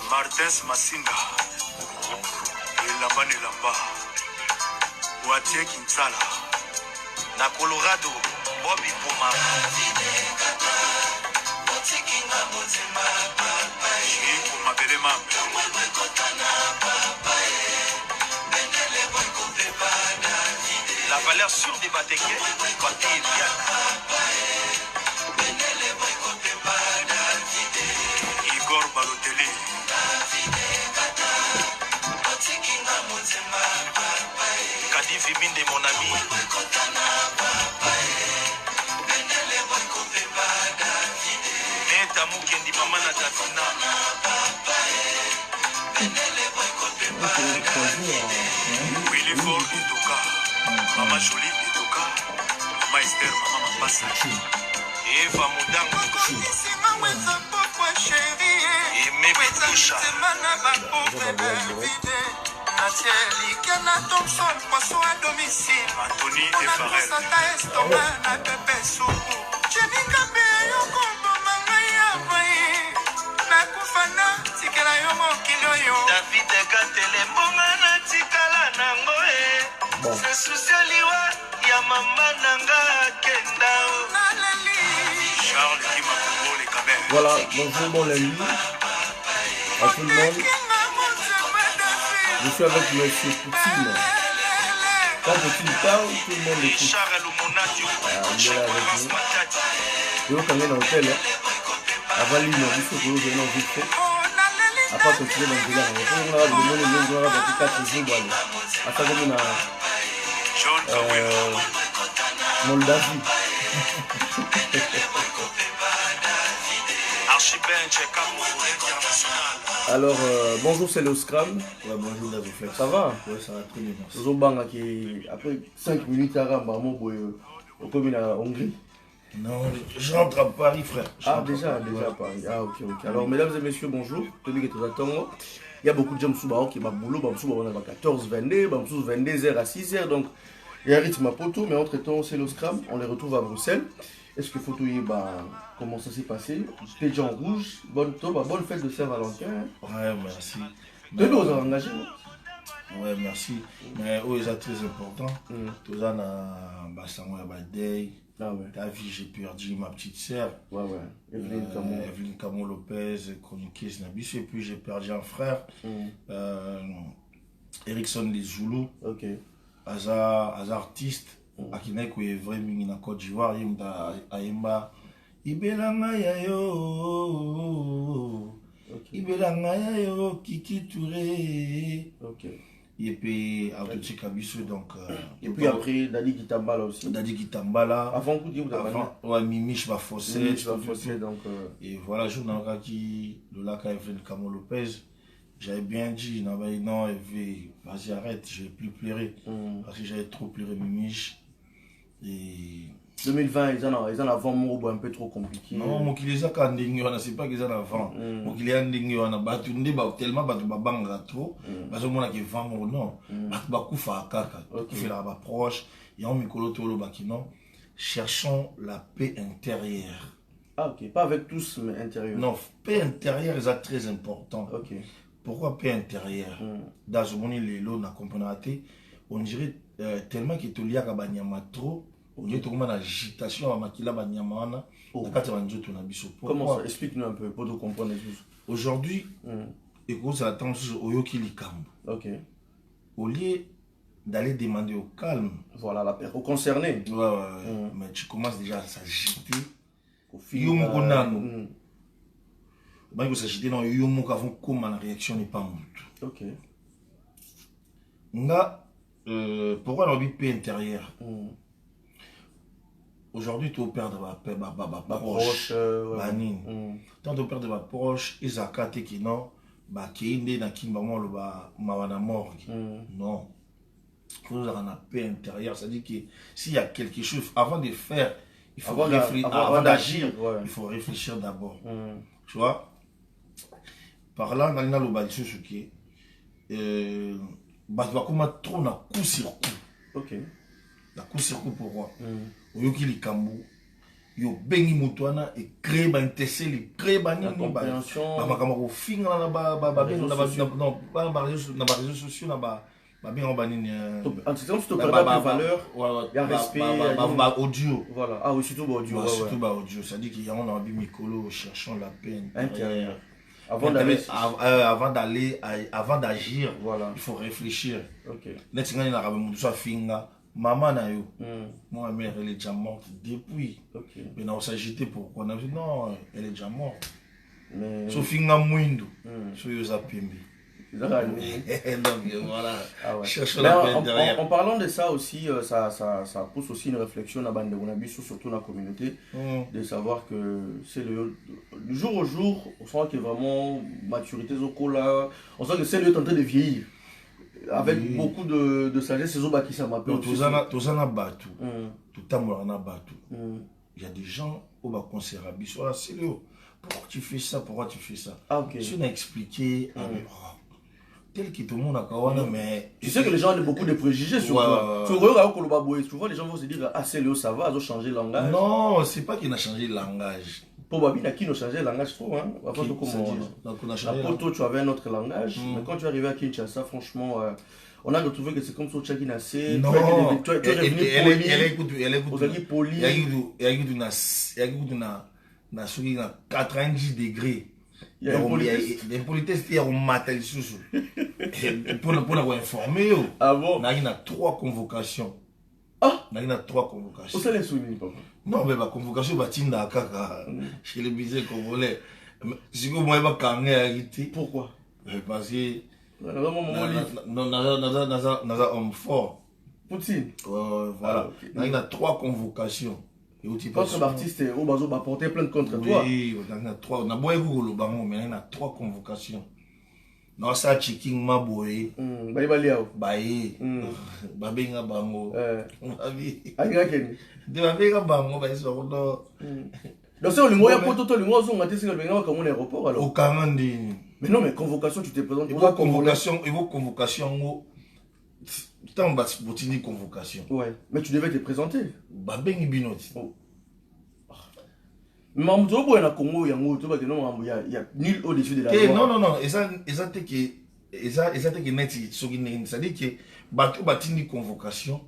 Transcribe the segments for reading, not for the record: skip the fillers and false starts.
Martins Masinda, Elamba Nelamba, Watie Kinsala, na Colorado, Bobby Puma, Chico Mabelema, la valeur sûre des Batéké, Baté et Piana, Igor Balotelli, Kadi Viminde mon ami, Neta Mukendi Mama Natafina, Willy Ford Etoka, Mama Jolie Etoka, Mama Esther, Mama Mapassa, Eva Mudango, Aimé Boucha, Anthony Efarel, David Gatele Mongana Tikala Nangoe, c'est Soucialiwa, Yamama Nanga Kendao, Charles Kimakongo les Camer. Voilà, bonjour, bon lundi à tout le monde. Je suis avec monsieur Poutine. Quand Poutine parle, tout le monde écoute. Charles Lumonati, Je vais quand même dans l'hôtel. Avant l'île, il faut que vous venez en vite fait. Après, continuer dans le délire. Il faut que vous ayez le monde de 4 jours. Après, vous avez Moldavie. Alors, bonjour, c'est le Scrum. Ouais, bonjour, David. Ça va? Ouais, ça va très bien. Nous avons qui après 5 minutes à Rambamon pour communes en Hongrie. Non, je rentre à Paris, frère. Déjà à Paris. Ah, ok. Alors, mesdames et messieurs, bonjour. Il y a beaucoup de gens qui sont qui boulot, 14, 22, 22h à 6h. Donc, il y a un rythme à poteau, mais entre-temps, c'est le Scrum. On les retrouve à Bruxelles. Est-ce que faut comment ça s'est passé? T'es déjà en rouge. Bonne fête de Saint-Valentin. Ouais, merci. De nous ont engagé. Ouais, merci. Mais c'est très important. Tout ça, ta vie, j'ai perdu ma petite sœur. Evelyne Camo Lopez, chroniqueuse Nabis. Et puis j'ai perdu un frère. Erickson Les Zoulou. Ok. Artiste. Akina ko evre mingi na Côte d'Ivoire yimda ayemba ibelanga yayo Kiki Touré. Ok. Et puis Autotika Biso donc et puis après Dadi Kitambala aussi. Dadi Kitambala. Avant vous dire vous avez ouais Mimiche va forcer donc et voilà je n'aurai qui le lac Evelyne Camo Lopez. J'avais bien dit, non, vas-y arrête, je vais plus pleurer. Parce que j'avais trop pleuré Mimiche. Et 2020, ils en avant mot un peu trop compliqué. Non, mon qui les a quand c'est pas qu'ils en avant. Mon qui les a on a battu tellement battu babanga trop. Parce que moi qui vend mon non. Bakou fa kaka. Qui fait la proche. Il y a un micro tolo bakino. Cherchons la paix intérieure. Ah ok, pas avec tous mais intérieure. Non, paix intérieure c'est très important. Ok. Pourquoi paix intérieure? Dans ce monde les lots n'a compris. On dirait tellement qu'il te lia à banyama trop. On dirait tout agitation à makila banyama. Comment ça? Explique-nous un peu pour nous comprendre. Aujourd'hui, écoute, ça attend au yoki likambo. Ok. Au lieu d'aller demander au calme. Voilà la paix. Au concerné. Ouais. Mais tu commences déjà à s'agiter. Yomo nano. Bah il s'agiter non yomo qu'avant comment la réaction n'est pas monte. Ok. Pourquoi on a paix intérieure? Aujourd'hui, tu perds ma proche. Tant tu perds ma proche, ils ont capté que non, qui est dans qui maman le mawana mort. Non. Il faut avoir une paix intérieure. C'est-à-dire que s'il y a quelque chose, avant de faire, il faut réfléchir. Avant d'agir, il faut réfléchir d'abord. Tu vois? Par là, on a le bas de ce qui est. Comme trop na coup sur coup. Ok. La coup sur coup pour moi. Oyoki Likambo. yo bengi mutuana et créer ba intesseli créer ba nini compréhension ba makama ko finga na ba réseaux sociaux na ba bien ba nini en tout cas tu te perds pas de valeur il y a respect ba audio voilà ah oui surtout ba audio surtout ba audio ça dit qu'il y a on a bi mikolo cherchant la peine intérieure avant d'agir voilà il faut réfléchir OK net ngani na rabe mutu so finga maman na yo moi ma mère elle est déjà morte depuis OK mais on s'agitait pourquoi on a dit non elle est déjà morte mais so finga mwindo so yo za pembe donc voilà ah ouais. Cherche la peine derrière. En parlant de ça aussi ça pousse aussi une réflexion à bande de surtout dans la communauté de savoir que c'est le jour au jour on sent que vraiment maturité là on sent que c'est le en train de vieillir avec beaucoup de sagesse ces autres qui ça m'appelle tozana batu tutamolana batu il y a des gens au ba conseiller biso c'est le pourquoi tu fais ça ah OK si on a expliqué tel que tout le monde a kawana mais tu sais que les gens ont beaucoup de préjugés sur toi souvent les gens vont se dire ah c'est le ça va ils ont changé le langage non c'est pas qu'il a changé le langage probablement qui n'a changé le langage trop hein avant tout comme tu avais un autre langage mais quand tu es arrivé à Kinshasa franchement on a retrouvé que c'est comme ça qui n'a assez non tu es revenu poli il y a eu na 90 degrés il y a une politesse qui est au matin pour informer ah bon il y a 3 convocations il y a 3 convocations ça les souligne papa non mais la convocation va tinda kaka chez les bisés congolais si vous moi va kangé pourquoi parce que non naza homme fort Poutine voilà il y a 3 convocations contre l'artiste au bazo va porter plainte contre toi oui on a 3 na boye gulu bango mais il y a 3 convocations non ça chiking maboye baye babenga bango alinga keni de babenga bango ba iso ko donc c'est le moyen pour tout le monde on a dit que le benga comme un aéroport alors au Kangandi mais non mais convocation tu te présentes il faut convocation tant bas botini convocation ouais mais tu devais te présenter babengi binoti Mambo na Congo yango to ba que non il y a nul au-dessus de la loi. Non, ça te que neti sogine ça dit que bato batini convocation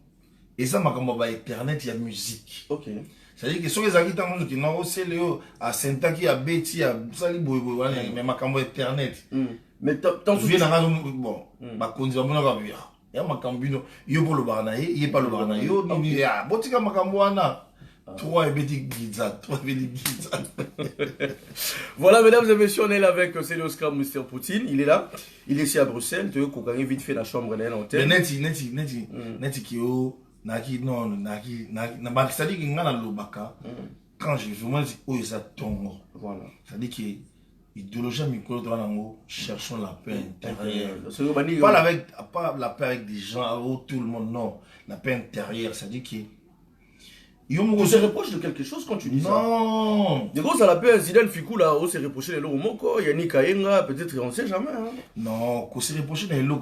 et ça makambo ba internet ya musique. OK. Ça dit que so les akita ngo ki non c'est le à Sentaki à Beti à sali boy mais makambo internet. Mais tant viens na bon ba konzi ba mona ba bia. Ya makambo bino yo bolo bana ye pas le bana yo ni ya botika makambo wana. Toi et Betty Giza. Voilà, mesdames et messieurs, on est là avec Célios Scram, Mr. Poutine. Il est là. Il est ici à Bruxelles. Tu veux qu'on gagne vite fait la chambre d'un hôtel. Mais neti kio, naki, non, naki, ça dit qu'il y a un lobaka. Quand je vraiment dis, oh, ça tombe. Voilà. Ça dit que l'idéologie micro de l'ango, cherchons la paix intérieure. Pas la paix avec des gens, où tout le monde, non. La paix intérieure, ça dit que tu se reproches de quelque chose quand tu dis ça. Non. De gros, ça l'appelle Zidane Fikou là, on s'est reproché les lots Moko, Yannick Kayenga, peut-être on sait jamais. Hein. Non, qu'on s'est reproché les lots,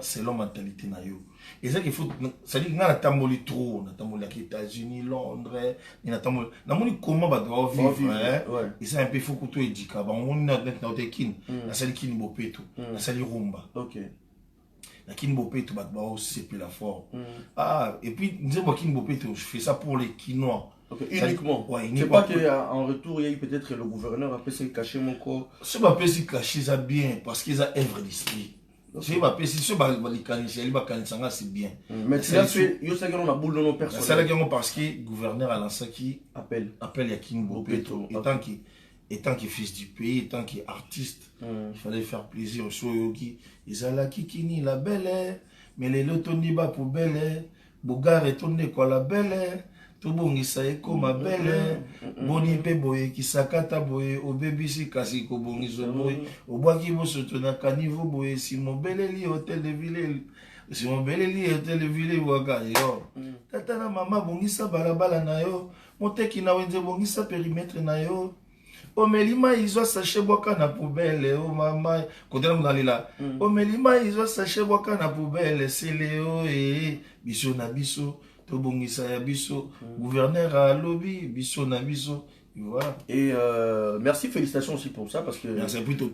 c'est la mentalité na yo. Et ça qu'il faut, ça dit que na tamboli trop, na tamboli aux États-Unis, Londres, na tamboli, na moni comment va doit vivre, et ça un peu faut que tu éduques. On na kin, na sali kin bopeto, na sali rumba. OK. La Kinbopeto c'est la forme. Ah, et puis, nous avons Kinbopeto, je fais ça pour les Kinois. Okay, uniquement. Ouais, c'est pas qu'en retour, il y a eu peut-être le gouverneur après s'est caché mon corps. Ce pas si caché ça bien, parce qu'ils ont œuvre d'esprit. Ce pas si ce pas les canisiers, les canisiers c'est bien. Mais c'est là que il y a une boule dans nos personnes. C'est là parce que le gouverneur a lancé qui appelle Kinbopeto, étant qu'il est fils du pays, étant qu'il est artiste, il fallait faire plaisir aux Soyogi. Ils ont la kikini, la belle, mais les lotoni ba pour belle, Bogar est tourné quoi la belle, tout bon il s'est comme ma belle, boni beboye qui sakata boye, au baby si kasi ko bon ils ont boye, au bois qui vous se tourne à caniveau boye, si mon belle li hôtel de ville, si mon belle li hôtel de ville waka yo, tata na mama bongisa balabala na yo, moteki na wenze bongisa périmètre na yo. Omelima izwa sachet boka na poubelle oh mama kodela munalila Omelima izwa sachet boka na poubelle c'est Léo biso na biso tobongisa ya biso gouverneur à lobby biso na biso. Voilà. Et merci, félicitations aussi pour ça parce que. C'est plutôt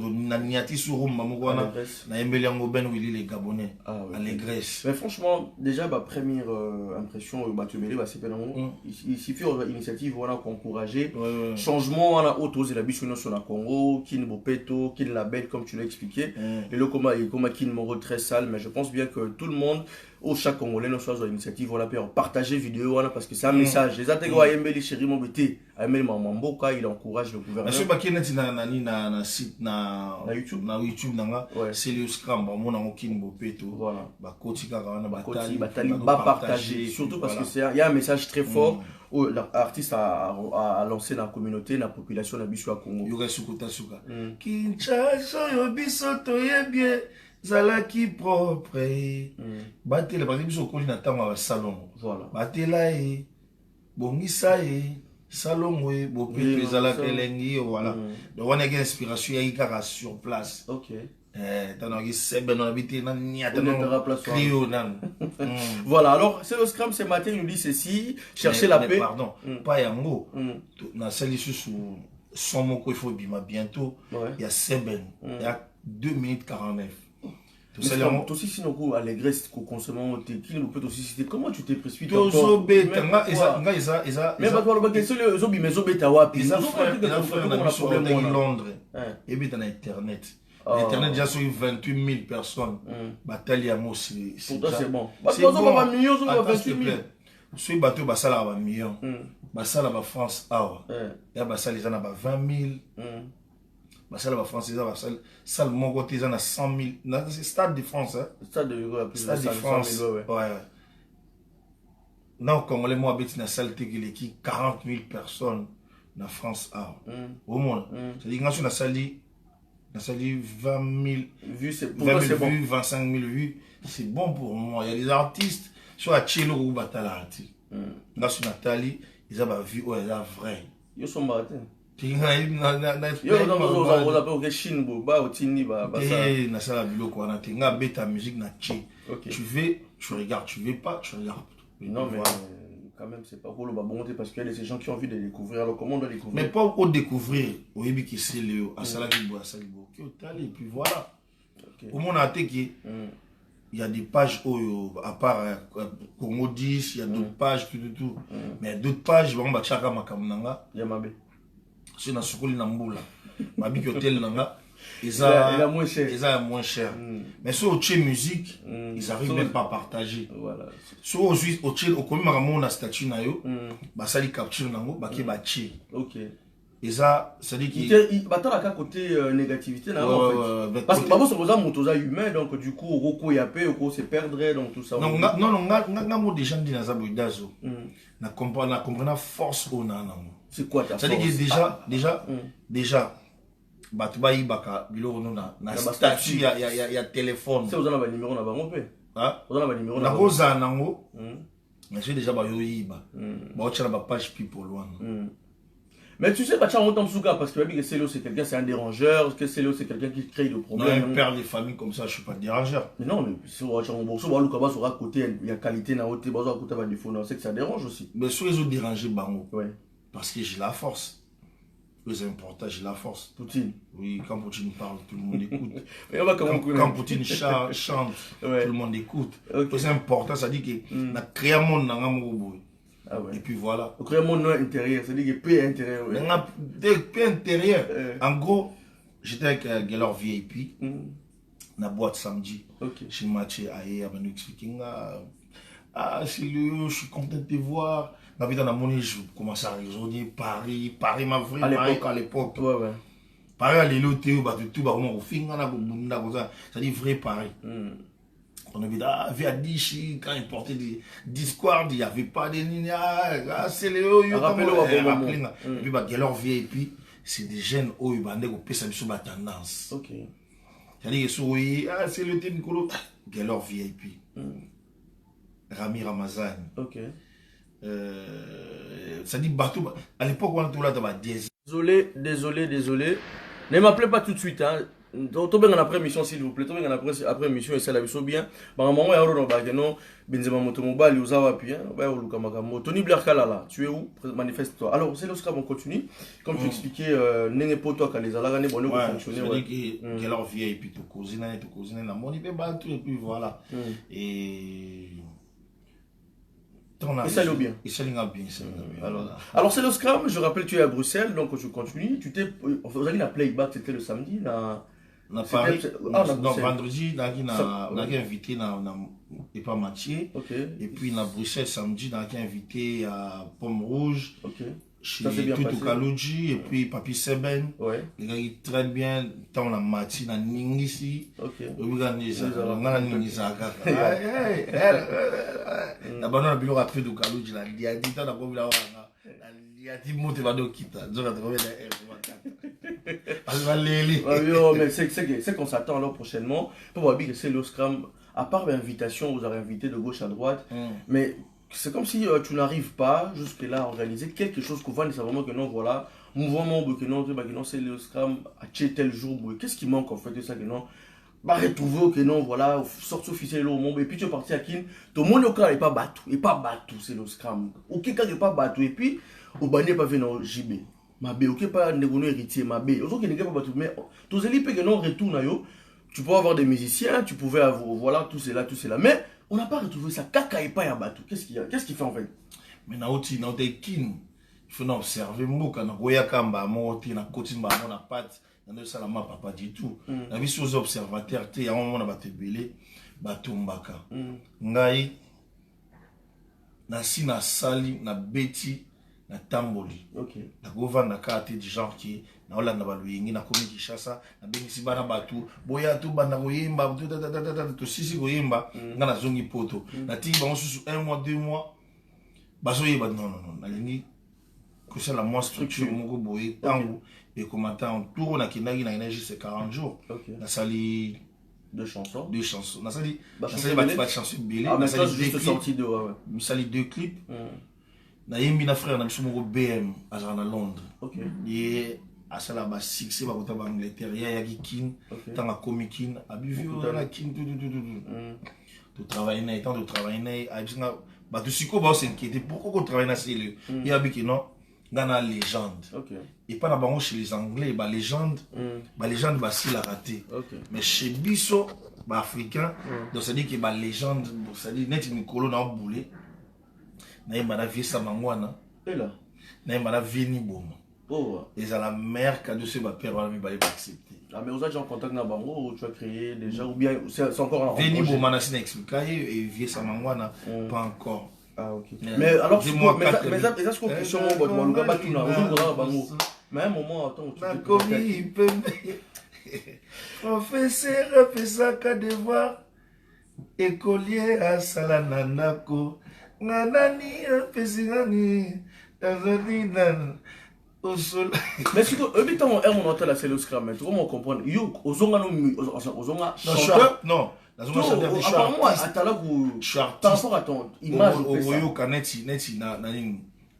Naniati Souroum Mamouana, Naembeliango Ben Willy les Gabonais, allégresse. Mais franchement, déjà, ma première impression, c'est pas il suffit d'initiative pour encourager. Changement, on a autos et la biche sur la Congo, Kin Bopeto, Kin Label, comme tu l'as expliqué. Et le coma Kin Moro très sale, mais je pense bien que tout le monde. Au chaque Congolais, nous sommes initiative, voilà, partager vidéo, voilà, parce que c'est un message. Les intégros à Yembeli, chéri, mon bété, à Yembeli, Mamboka, il encourage le gouvernement. Monsieur Bakinet, na site, na YouTube, c'est le scrum, mon amokin, Bopeto, voilà. Bakotika, Batali, partager, surtout parce que il y a un message très fort où l'artiste a lancé dans la communauté, dans la population de Bissou à Congo. Yoresukuta Suka. Kinshasa, Yobisoto, bien. Zalaki propre batela parce que sokoli na tama salon voilà batela e bongisa e salon e bopeto zalaka elengi voilà donc on a une inspiration ya ikaka sur place. OK t'as qui sebe na habité na niata na clio nan. Voilà, alors c'est le scrum ce matin, il nous dit ceci, chercher la paix. Pardon, pas yango na sali sous son moko il faut bima bientôt il y a seben il y a 2 minutes 49. Toi aussi, si nous allégresse qu'on consomme, peut aussi citer comment tu t'es précipité. Mais Londres et bien dans internet. Internet déjà sur 28 000 personnes. Bataille à moi c'est. Pourtant c'est bon. C'est bon. 28 000. Ce bateau basala ba million. Basala ba France awa. Ya basala les ana ba 20 000. Basala ba France ils a basala salle mon côté ils en a 100 000. C'est Stade de France hein. Stade de France. Ouais. Non comme les mois habite na salle qui 40 000 personnes na France awa. Au moins. C'est-à-dire que na salle 20 000 vues, c'est 20 000 vues, 25 000 vues, c'est bon pour moi. Il y a des artistes, soit à Tchelo ou Batala. Là, sur Nathalie, ils ont vu, oh, ils ont vrai. Ils sont battus. Tu veux, tu regardes, tu veux pas, tu regardes. Non, mais quand même, c'est pas pour le bonté parce qu'il y a ces gens qui ont envie de découvrir. Alors, comment on doit découvrir? Mais pas pour découvrir. Oui, mais qui c'est Léo, à Saladibo, à Salibo. Et puis voilà. Au monde a été qui il y a des pages à part Congo 10, il y a d'autres pages, tout. Mais d'autres pages, on va chaka makamnanga. Yamabe. C'est dans Sokoli Namboula. Mabi Hotel Nanga. Ils ont moins cher. Mais sur au musique, ils arrivent même pas à partager. Voilà. Sur au commun Maramon a statut nayo, basali capture nango, baki bachi. OK. Et ça dit qu'il battra à côté négativité là en fait. Parce que c'est pour motoza humain donc du coup roko yapé oko se perdrait donc tout ça. Non des gens dit na zaboidazo. Na comprendre force on a. C'est quoi ta force? Ça dit que déjà Batubayi baka bilo na statut il y a téléphone. C'est aux ana ba numéro na bango pe. Hein? Aux ana ba numéro na boza nango. Mais c'est déjà ba yoyiba. Ba otcha ba page people loin. Mais tu sais, parce que Célo c'est quelqu'un, c'est un dérangeur, que Célo c'est quelqu'un qui crée des problèmes. Non, un père de famille comme ça, je ne suis pas dérangeur. Mais non, mais si on va côté, il y a qualité dans côté, on sait que ça dérange aussi. Mais sur les autres dérangés, bango. Ouais. Parce que j'ai la force. C'est important, j'ai la force. Poutine. Oui, quand Poutine parle, tout le monde écoute. Quand Poutine chante, ouais. tout le monde écoute. Okay. C'est important, ça dit que na créé un monde dans un ah ouais. Et puis voilà. On crée un monde intérieur, c'est-à-dire que paix intérieur. Paix intérieur. En gros, j'étais avec Gelor VIP, na boîte samedi. Chez Mathieu Aye, à nous expliquer. Ah, c'est lui, je suis content de te voir. Dans la monnaie, je commence à raisonner Paris m'a vrai à l'époque. Ouais. Paris à l'éloté, tout, au fin, ça dit vrai Paris. On avait vu à Dichi, quand il portait des discours, il n'y avait pas de Nina, c'est les hauts, et puis, Gelor VIP, c'est des jeunes hauts, ils ont sur ma tendance. Ok. C'est-à-dire que c'est le thème Nicolo, Gelor VIP. Rami Ramazan. Ok. Ça dit bateau, à l'époque, on a tout là, Désolé. Ne m'appelez pas tout de suite, hein. Tout bien en après mission s'il vous plaît. Tout bien en après mission et c'est la mission bien. Bah maman il y a un autre non Benzema Motomobile Uzawa puis hein. Bah au Luka Makamo. Tony Blair Kalala. Tu es où? Manifeste-toi. Alors c'est l'Oscar on continue. Comme tu expliquais n'est pas toi quand les alagane bon nous fonctionner. Ouais. Que leur vieille et puis ton cousin la monnaie peut battre et puis voilà. Et ça allait bien. Et ça allait bien. Alors c'est le Scrum, je rappelle tu es à Bruxelles, donc je continue. Tu t'es, vous avez la playback, c'était le samedi, na Paris. Non, vendredi, on a invité et pas Mathieu. Et puis na Bruxelles samedi, on a invité à Pomme Rouge. Chez Tutu Kalouji et puis Papi Seben. Il a eu très bien tant la Mathieu na Ningisi. On a Ningisaga. La bonne la bilo après du Kalouji la dia dit tant la bonne la il a dit monter va do kita. Mais c'est qu'on s'attend alors prochainement. Pour voir que c'est le Scrum. À part l'invitation, vous avez invité de gauche à droite. Mais c'est comme si tu n'arrives pas jusque-là à organiser quelque chose qu'on voit nécessairement que non, voilà, mouvement que non, c'est le Scrum à tel jour. Qu'est-ce qui manque en fait de ça que non? Bah retrouver que non, voilà, sortir officiel au monde. Et puis tu es parti à Kin. Tout le monde n'est pas battu. Et pas battu, c'est le Scrum. Ou quelqu'un n'est pas battu. Et puis, au bannier pas venu au JB. Mabé, ok, pas négono héritier, mabé. Aux autres qui n'est pas battu. Mais tous les pays que non retournent, tu peux avoir des musiciens, tu pouvais avoir, voilà, tout cela. Mais on n'a pas retrouvé ça. Kaka et pas à battu. Qu'est-ce qu'il fait en fait? Mais naoti, il faut observer moi quand on voit kamba, moi, na côté ma mon appart, na ça la m'a pas du tout. La vie sous observateur, tu y a un moment on a battu belé, battu mbaka. Ngai na si na sali na beti na tamboli. Na gova na kate du genre qui na ola na baluingi na komi Kinshasa na bengisi bana batu boya tu bana koyimba to sisi koyimba ngana zongi poto na tingi bango susu 1 mois 2 mois bazoyeba non na lingi que c'est la moins structure moko boye tango et commentant en tour na kinagi na énergie c'est 40 jours na sali deux chansons na sali ba chansons belé na sali juste sorti de na sali 2 clips na yembi na frère na biso moko BM à Londres et à ça là-bas succès ba kota ba Angleterre ya kin tanga comikin abivu na kin tout travailler na étant de travailler na abinga ba tout siko ba s'inquiéter pourquoi qu'on travaille na cellule il y a bi non dans la légende et pas na bango chez les anglais ba légende ba si la raté mais chez biso ba africain donc ça dit que ba légende ça dit net une colonne na boulé na yemba na vie sa mangwana et là na yemba na vini bomo et à la mère cadeau c'est ma père va me accepter. Ah mais vous êtes en contact na bango ou tu as créé déjà ou bien c'est encore en vini bomo na sina expliquer et vie sa mangwana pas encore. Ah ok. Mais alors mais ça c'est quoi question mon boîte moi ba tout na aujourd'hui bango. Mais à un moment attends tu te commis professeur fait ça qu'à devoir écolier à salananako nganani pesingani tazanina osol. Mais si tu habitant un moment là c'est le Scrum tu comment comprendre yo ozonga chanteur non apparemment atala ku par rapport à ton image oyo kaneti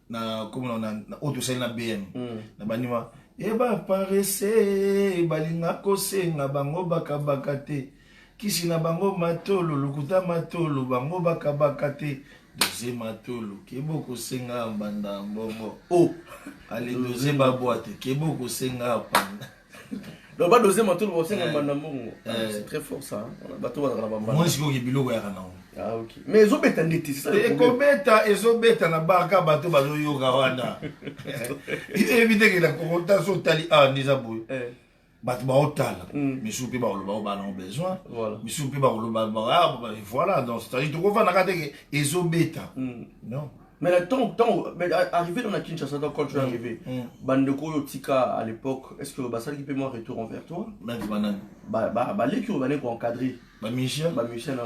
na comme on a auto na BM na banima eba paresse balinga kosenga bango bakabaka te kisi na bango matolo lukuta matolo bango bakabaka te doze matolo kebo kosenga banda mbongo allez doze baboite kebo kosenga panda donc ba doze matolo kosenga banda mbongo c'est très fort ça bato ba na bamba moi siko ke biloko ya kana ah ok mais ezobeta ndeti c'est ça le problème ezobeta na barka bato bazoyoka wana éviter que la confrontation tali ndiza boy bato baotala misu mpe bakoloba bana o besoin misu mpe bakoloba voilà donc c'est-à-dire tokofanda te ke ezobeta non mais le temps mais arrivé dans la Kinshasa quand tu es arrivé bandeko yo tika à l'époque est-ce que basali qui peut moi retour envers toi ba l'équipe va aller encadrer ba Michel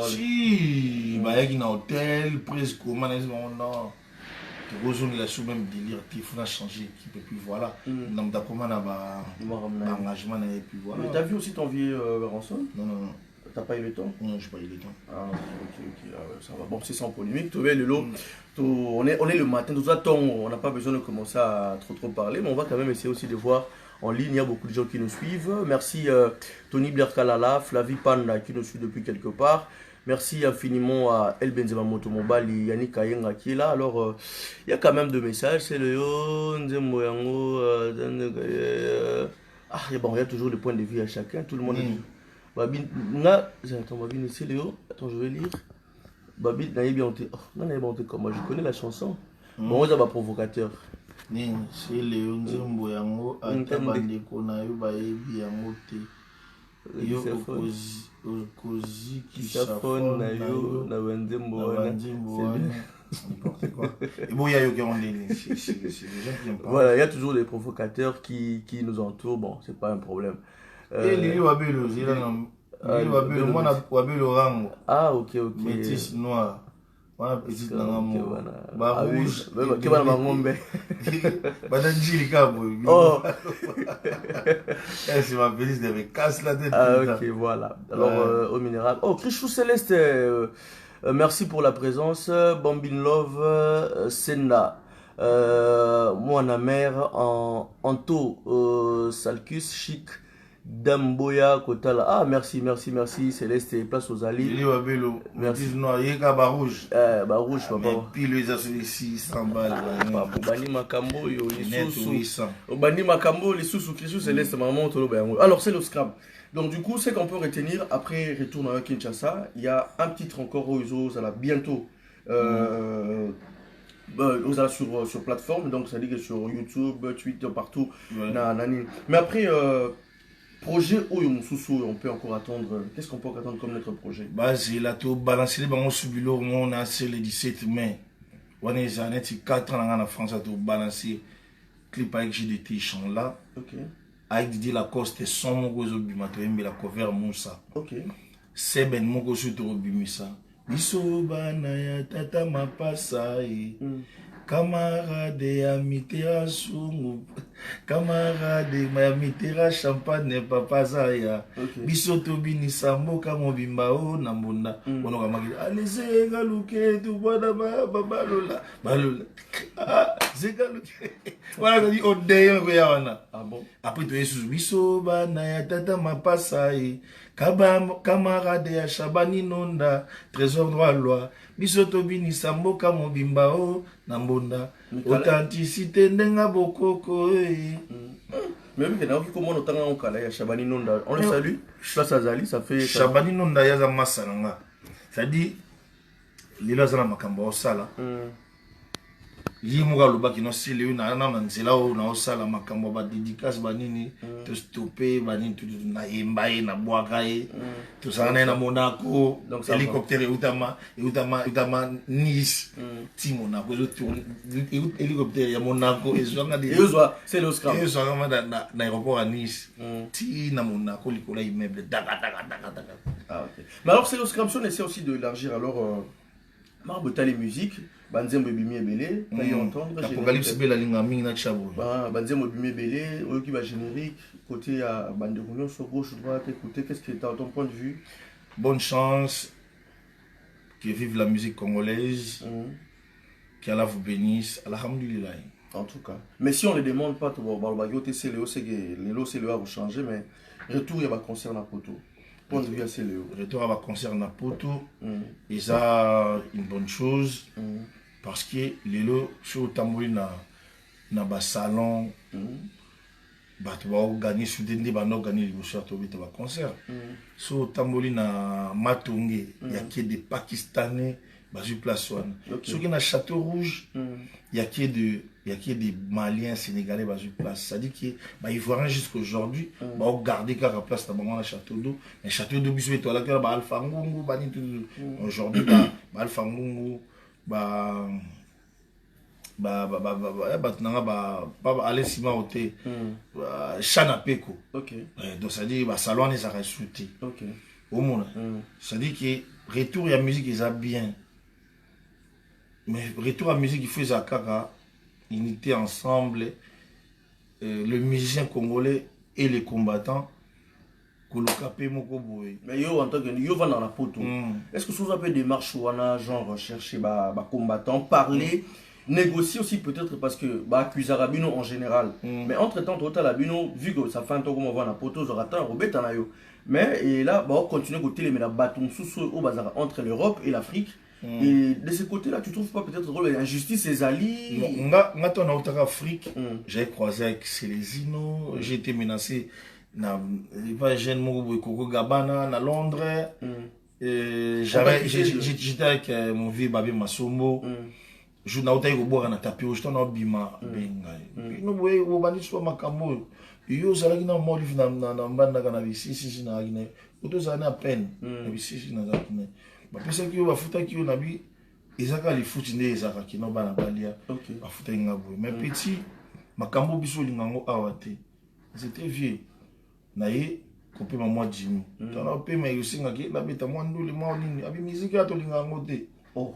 si ba yaki na hôtel presque comment non Rosoni la sous même délire, il faut changer équipe et puis voilà. Donc t'as comment là engagement et puis voilà. Mais t'as vu aussi ton vieux Ranson? Non. T'as pas eu le temps? Non, j'ai pas eu le temps. Ah ok, ça va. Bon, c'est sans polémique. Tu vois le lot. On est le matin, tout ça, on n'a pas besoin de commencer à trop parler, mais on va quand même essayer aussi de voir en ligne. Il y a beaucoup de gens qui nous suivent. Merci Tony Blair Kalala, Flavie Panda qui nous suit depuis quelque part. Merci infiniment à El Benzema Motomobal et Yannick Kayenga qui est là. Alors, il y a quand même deux messages. C'est le yo, il y a toujours le point de vue à chacun. Tout le monde dit. Attends, Babine, c'est le yo. Attends, je vais lire. Babine, comment je connais la chanson. Bon, on a provocateur. C'est Léo Nzembo yango atabandeko na yo bayebi yango te yo okozi kisafone na yo na Nzembo wana n'importe quoi. Et bon, il y a yo qui ont c'est des gens qui aiment pas. Voilà, il y a toujours des provocateurs qui nous entourent. Bon, c'est pas un problème. Et Lili Wabelo, il a Wabelo, moi na Wabelo rango. Ah, ok. Métis noir. Voilà, petite nangamour. Bah rouge. Qui va la ngombe. Badanjili kabo. Oh. C'est ma police de me casse la tête. Ah, ok, voilà. Alors, au minéral. Oh, Christou Céleste, merci pour la présence. Bambin Love, Senna. Moi, mère, Anto, Salcus, Chic. Damboya Kotala. Ah, merci, Céleste, place aux alliés. Merci. Barouge. Barouge, papa. Puis les assurés 600 balles. Bani Makambo, les sous. Bani Makambo, les sous, Christou Céleste, maman, alors, c'est le scrap. Donc, du coup, c'est qu'on peut retenir, après retour à Kinshasa, il y a un titre encore aux ça va bientôt. Sur plateforme, donc ça dit que sur YouTube, Twitter, partout. Mais après, projet on peut encore attendre. Qu'est-ce qu'on peut attendre comme notre projet? C'est là tout balancer les sur bureau, on a le 17 mai. On est en 4 ans en France à tout balancer clip avec JDT chant là. OK. Avec Didier Lacoste et son mogozo bimato mais la cover Moussa. OK. C'est ben mogozo to bimisa. Biso bana ya tata mapasa camarade ya mitera sungu camarade ya mitera champagne papa zaya biso to binisa mboka mobimba o na mbunda ono kamaki allez galuke tu bana balola zegaluke voilà que dit odeyo ya wana. Ah bon? Après to yesu biso bana ya tata mapasa camarade ya Shabani Nonda trésor droit loi biso to binisa mboka mobimba o na mbunda authenticité ndenga bokoko même que dans comment on a kala ya Shabani Nonda on le salue place Azali ça fait Shabani Nonda ya za masalanga ça dit lilo za makambo osala limuka lobaki no sile na nzela o na osala makambo ba dédicace banini to stopper banini tout na yembaye na bwakaye to sana na Monaco donc hélicoptère utama Nice ti Monaco zo tourner hélicoptère ya Monaco et zo ngadi c'est le scram et zo ngada na aéroport à Nice ti na Monaco likola immeuble daga. Ah OK. Mais alors c'est le scram on essaie aussi de élargir alors Marbota les musiques Banzembo Bimi Ebele, t'as y entendre. Apocalypse Bela Lingaming na Chabo. Banzembo Bimi Ebele, qui va générique, côté à Bande de Réunion, sur gauche, droite, écoutez, qu'est-ce que tu as ton point de vue? Bonne chance, que vive la musique congolaise, qu'Allah vous bénisse, alhamdulillah. En tout cas. Mais si on ne demande pas, c'est que les lots, c'est le a changer, mais retour, il y a un concert à Poto. Point de vue à Céléo. Retour à un concert à Poto, et ça, une bonne chose. Parce que les lots, sur le tambour, na ba salon, tu vas gagner sur des débats, gagner les bouchons, tu vas concert. Sur le tambour, na Matongé, il y a que des Pakistanais, sur place one. Sur le Château Rouge, il y a que des Maliens, Sénégalais, sur place. Ça dit que ils voient jusqu'à aujourd'hui, garder car à place dans le Château d'eau. Mais Château d'eau, tu vas là, Alpha Ngungu, aujourd'hui, Alpha Ngungu. Allez Sima Oté Chana Peko. OK. Donc ça dit salon les a sauté. OK. Au monde. Ça dit que retour à la musique ils a bien. Mais retour à la musique il faut ça kaka unité ensemble le musicien congolais et les combattants. Mais yo en tant que yo va dans la poto. Est-ce que vous avez des démarches ou genre chercher combattants parler négocier aussi peut-être parce que bah accuser Rabino en général. Mais entre-temps, total Rabino, vu que ça fait un temps qu'on va na poto, j'aurai tant Robert Anayo. Mais et là, bah on continue à côté les bâton sous au bazar entre l'Europe et l'Afrique. Et de ce côté-là, tu trouves pas peut-être l'injustice et Zali? Moi, en Afrique, j'ai croisé avec Célésino, j'ai été menacé dans les jeunes Koko Gabana, à Londres. J'étais avec mon vieux Babé Masombo. Je n'ai pas eu boire na tapio, je t'en ai bima bengai. No boy, o bani so makambo. Yo zalaki na moli na mbanda kana bisisi na gine. Oto zana peine. Na bisisi na zakine. Ba pesa ki yo bafuta ki yo na bi ezaka li futi nde ezaka ki no bana balia. Bafuta nga boy. Mais petit makambo biso lingango awate. C'était vieux. Na ye kopé maman Jimmy. Tana pe ma yo singa ki la beta moi ndule moi nini. Abi musique ato lingango te. Oh.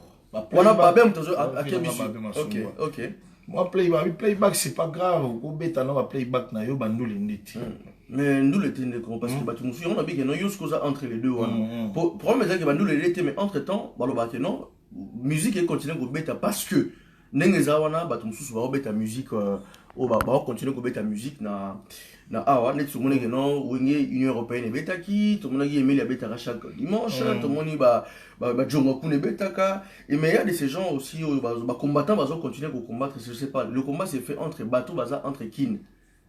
On a pas même ok. Moi playback c'est pas grave. Au bêta non playback na yo bandou l'inditi. Mais nous le tenons parce que tu nous suis on a bien que non yus cause entre les deux. Pour me dire que bandou l'inditi mais entre temps baloba que non musique est continue au bêta parce que n'engeza wana batu mususu ba bêta musique au ba continue au bêta musique na awa net tout le monde que non Union européenne et bêta qui tout le monde qui aimé la bêta chaque dimanche tout le monde ba jonga kune betaka et mais il y a de ces gens aussi ba combattants va continuer à combattre je sais pas le combat s'est fait entre bateau baza entre kin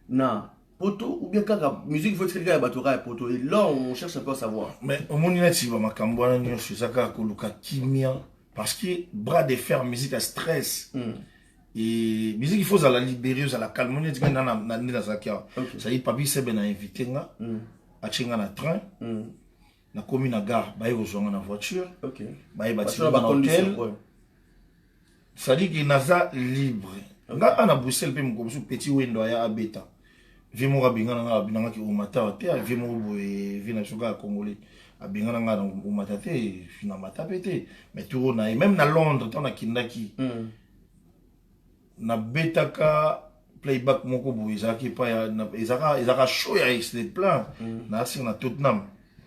na poto ou bien kaka musique faut que ya bateau ra poto et là on cherche un peu à savoir mais au monde net si ba makambo na nyo saka koluka kimia parce que bras de fer musique à stress et musique il faut à la libérer à la calmer dit na zakia ça y papi c'est ben invité nga a chinga na train na commune à gare baye ozonga na voiture baye bati na hôtel ça dit que naza libre nga ana Bruxelles pe mkobusu petit wendo ya abeta vimo rabinga nga binanga ki umata te vimo boye vina suka congolais abinga nga umata te fina mata pete mais tout na même na Londres ton na kindaki na betaka playback moko boye zaki pa ya ezaka show ya extrait plein na si na Tottenham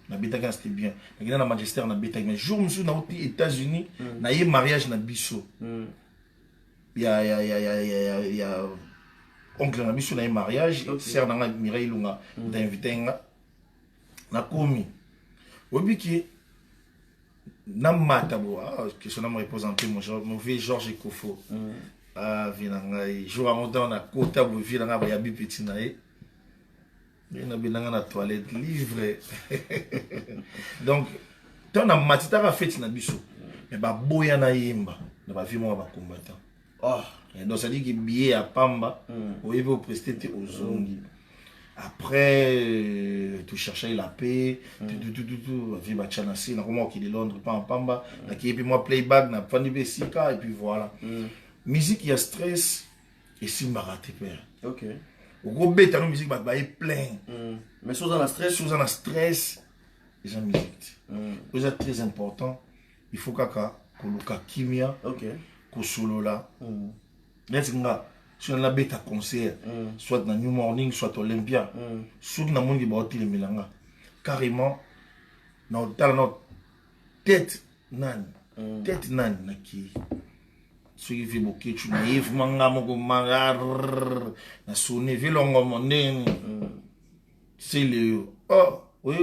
na betaka c'était bien na na Manchester na betaka mais jour monsieur na aux États-Unis na yé mariage na biso ya oncle na biso na yé mariage sœur na Mireille Lunga d'invité nga na komi obiki na mata bo question na me repose un peu mon vieux Georges Kofo vinanga jour à monter na kota bo vinanga ba yabi petit na yé na binanga na toilette livre donc tant na matita ka fête na biso mais ba boya na yemba na ba vimo ba combattant donc ça dit que billet à pamba au niveau presté aux zongi après tu chercher la paix tout vie ba chanasi na comment qu'il est Londres pas en pamba na qui et puis moi playback na fandi besika et puis voilà musique il y a stress et si maraté père au gros bête la musique bah est plein mais sous un stress les musique c'est très important il faut kaka koluka kimia ko solo là net nga sur la bête à concert soit dans New Morning soit Olympia sur na monde ba hôtel milanga carrément na tête nan na ki ce qui fait beaucoup tu naïf manga moko manga na sonné vilongo mondeng c'est le oui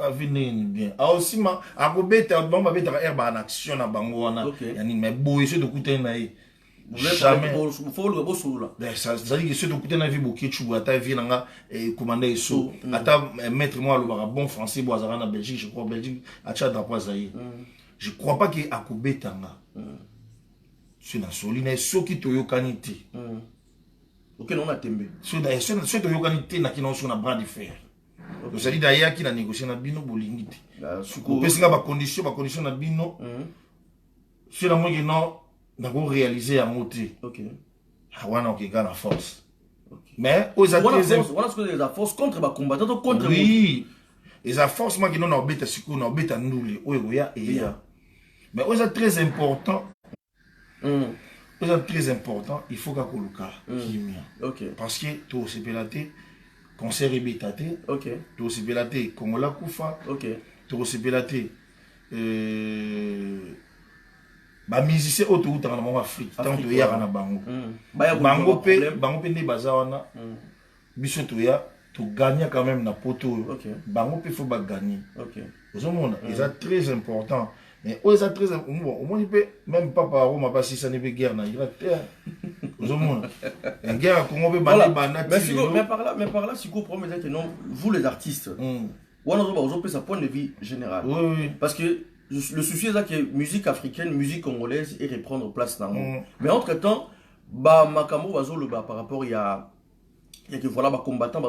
avenir bien aussi ma akobeta bon ba beta herba en action na bango wana yani mais boy ce de coûter na jamais faut le bosso là ça dit que ce de coûter na vie beaucoup tu ata vie nga et commander so ata maître moi le bon français boazara na Belgique je crois Belgique a tcha drapeau zaï je crois pas que akobeta nga sur la soline soki toyokani te ok non a tembe sur toyokani te na kino sur na bras de fer donc ça dit d'ailleurs qui na négocier na bino bolingi te suko pesinga ba condition na bino sur la moi que non na go réaliser ya moti wana ok gana force mais aux athlètes voilà ce que les force contre ba combattant contre oui les force moi qui non na beta siko na beta ndule oyo ya mais aux très important c'est très important, il faut que Koluka parce que tout c'est pelaté concert et bétaté tout c'est pelaté Kongola Koufa tout c'est pelaté ba musicien auto uta na mo Afrique tant to ya na bango bango pe ne bazawana biso to ya to gagner quand même na poto bango pe faut ba gagner vous monde c'est très important mais c'est très bon au moins peut même pas par Roma pas si ça n'est pas guerre na Irak vous monde une guerre Congo pe bana mais par là si vous promettez que non vous les artistes on a ça point de vue général parce que le souci est que musique africaine, musique congolaise et reprendre place dans le monde. Mais entre temps, Makambo par rapport il y a que voilà combattants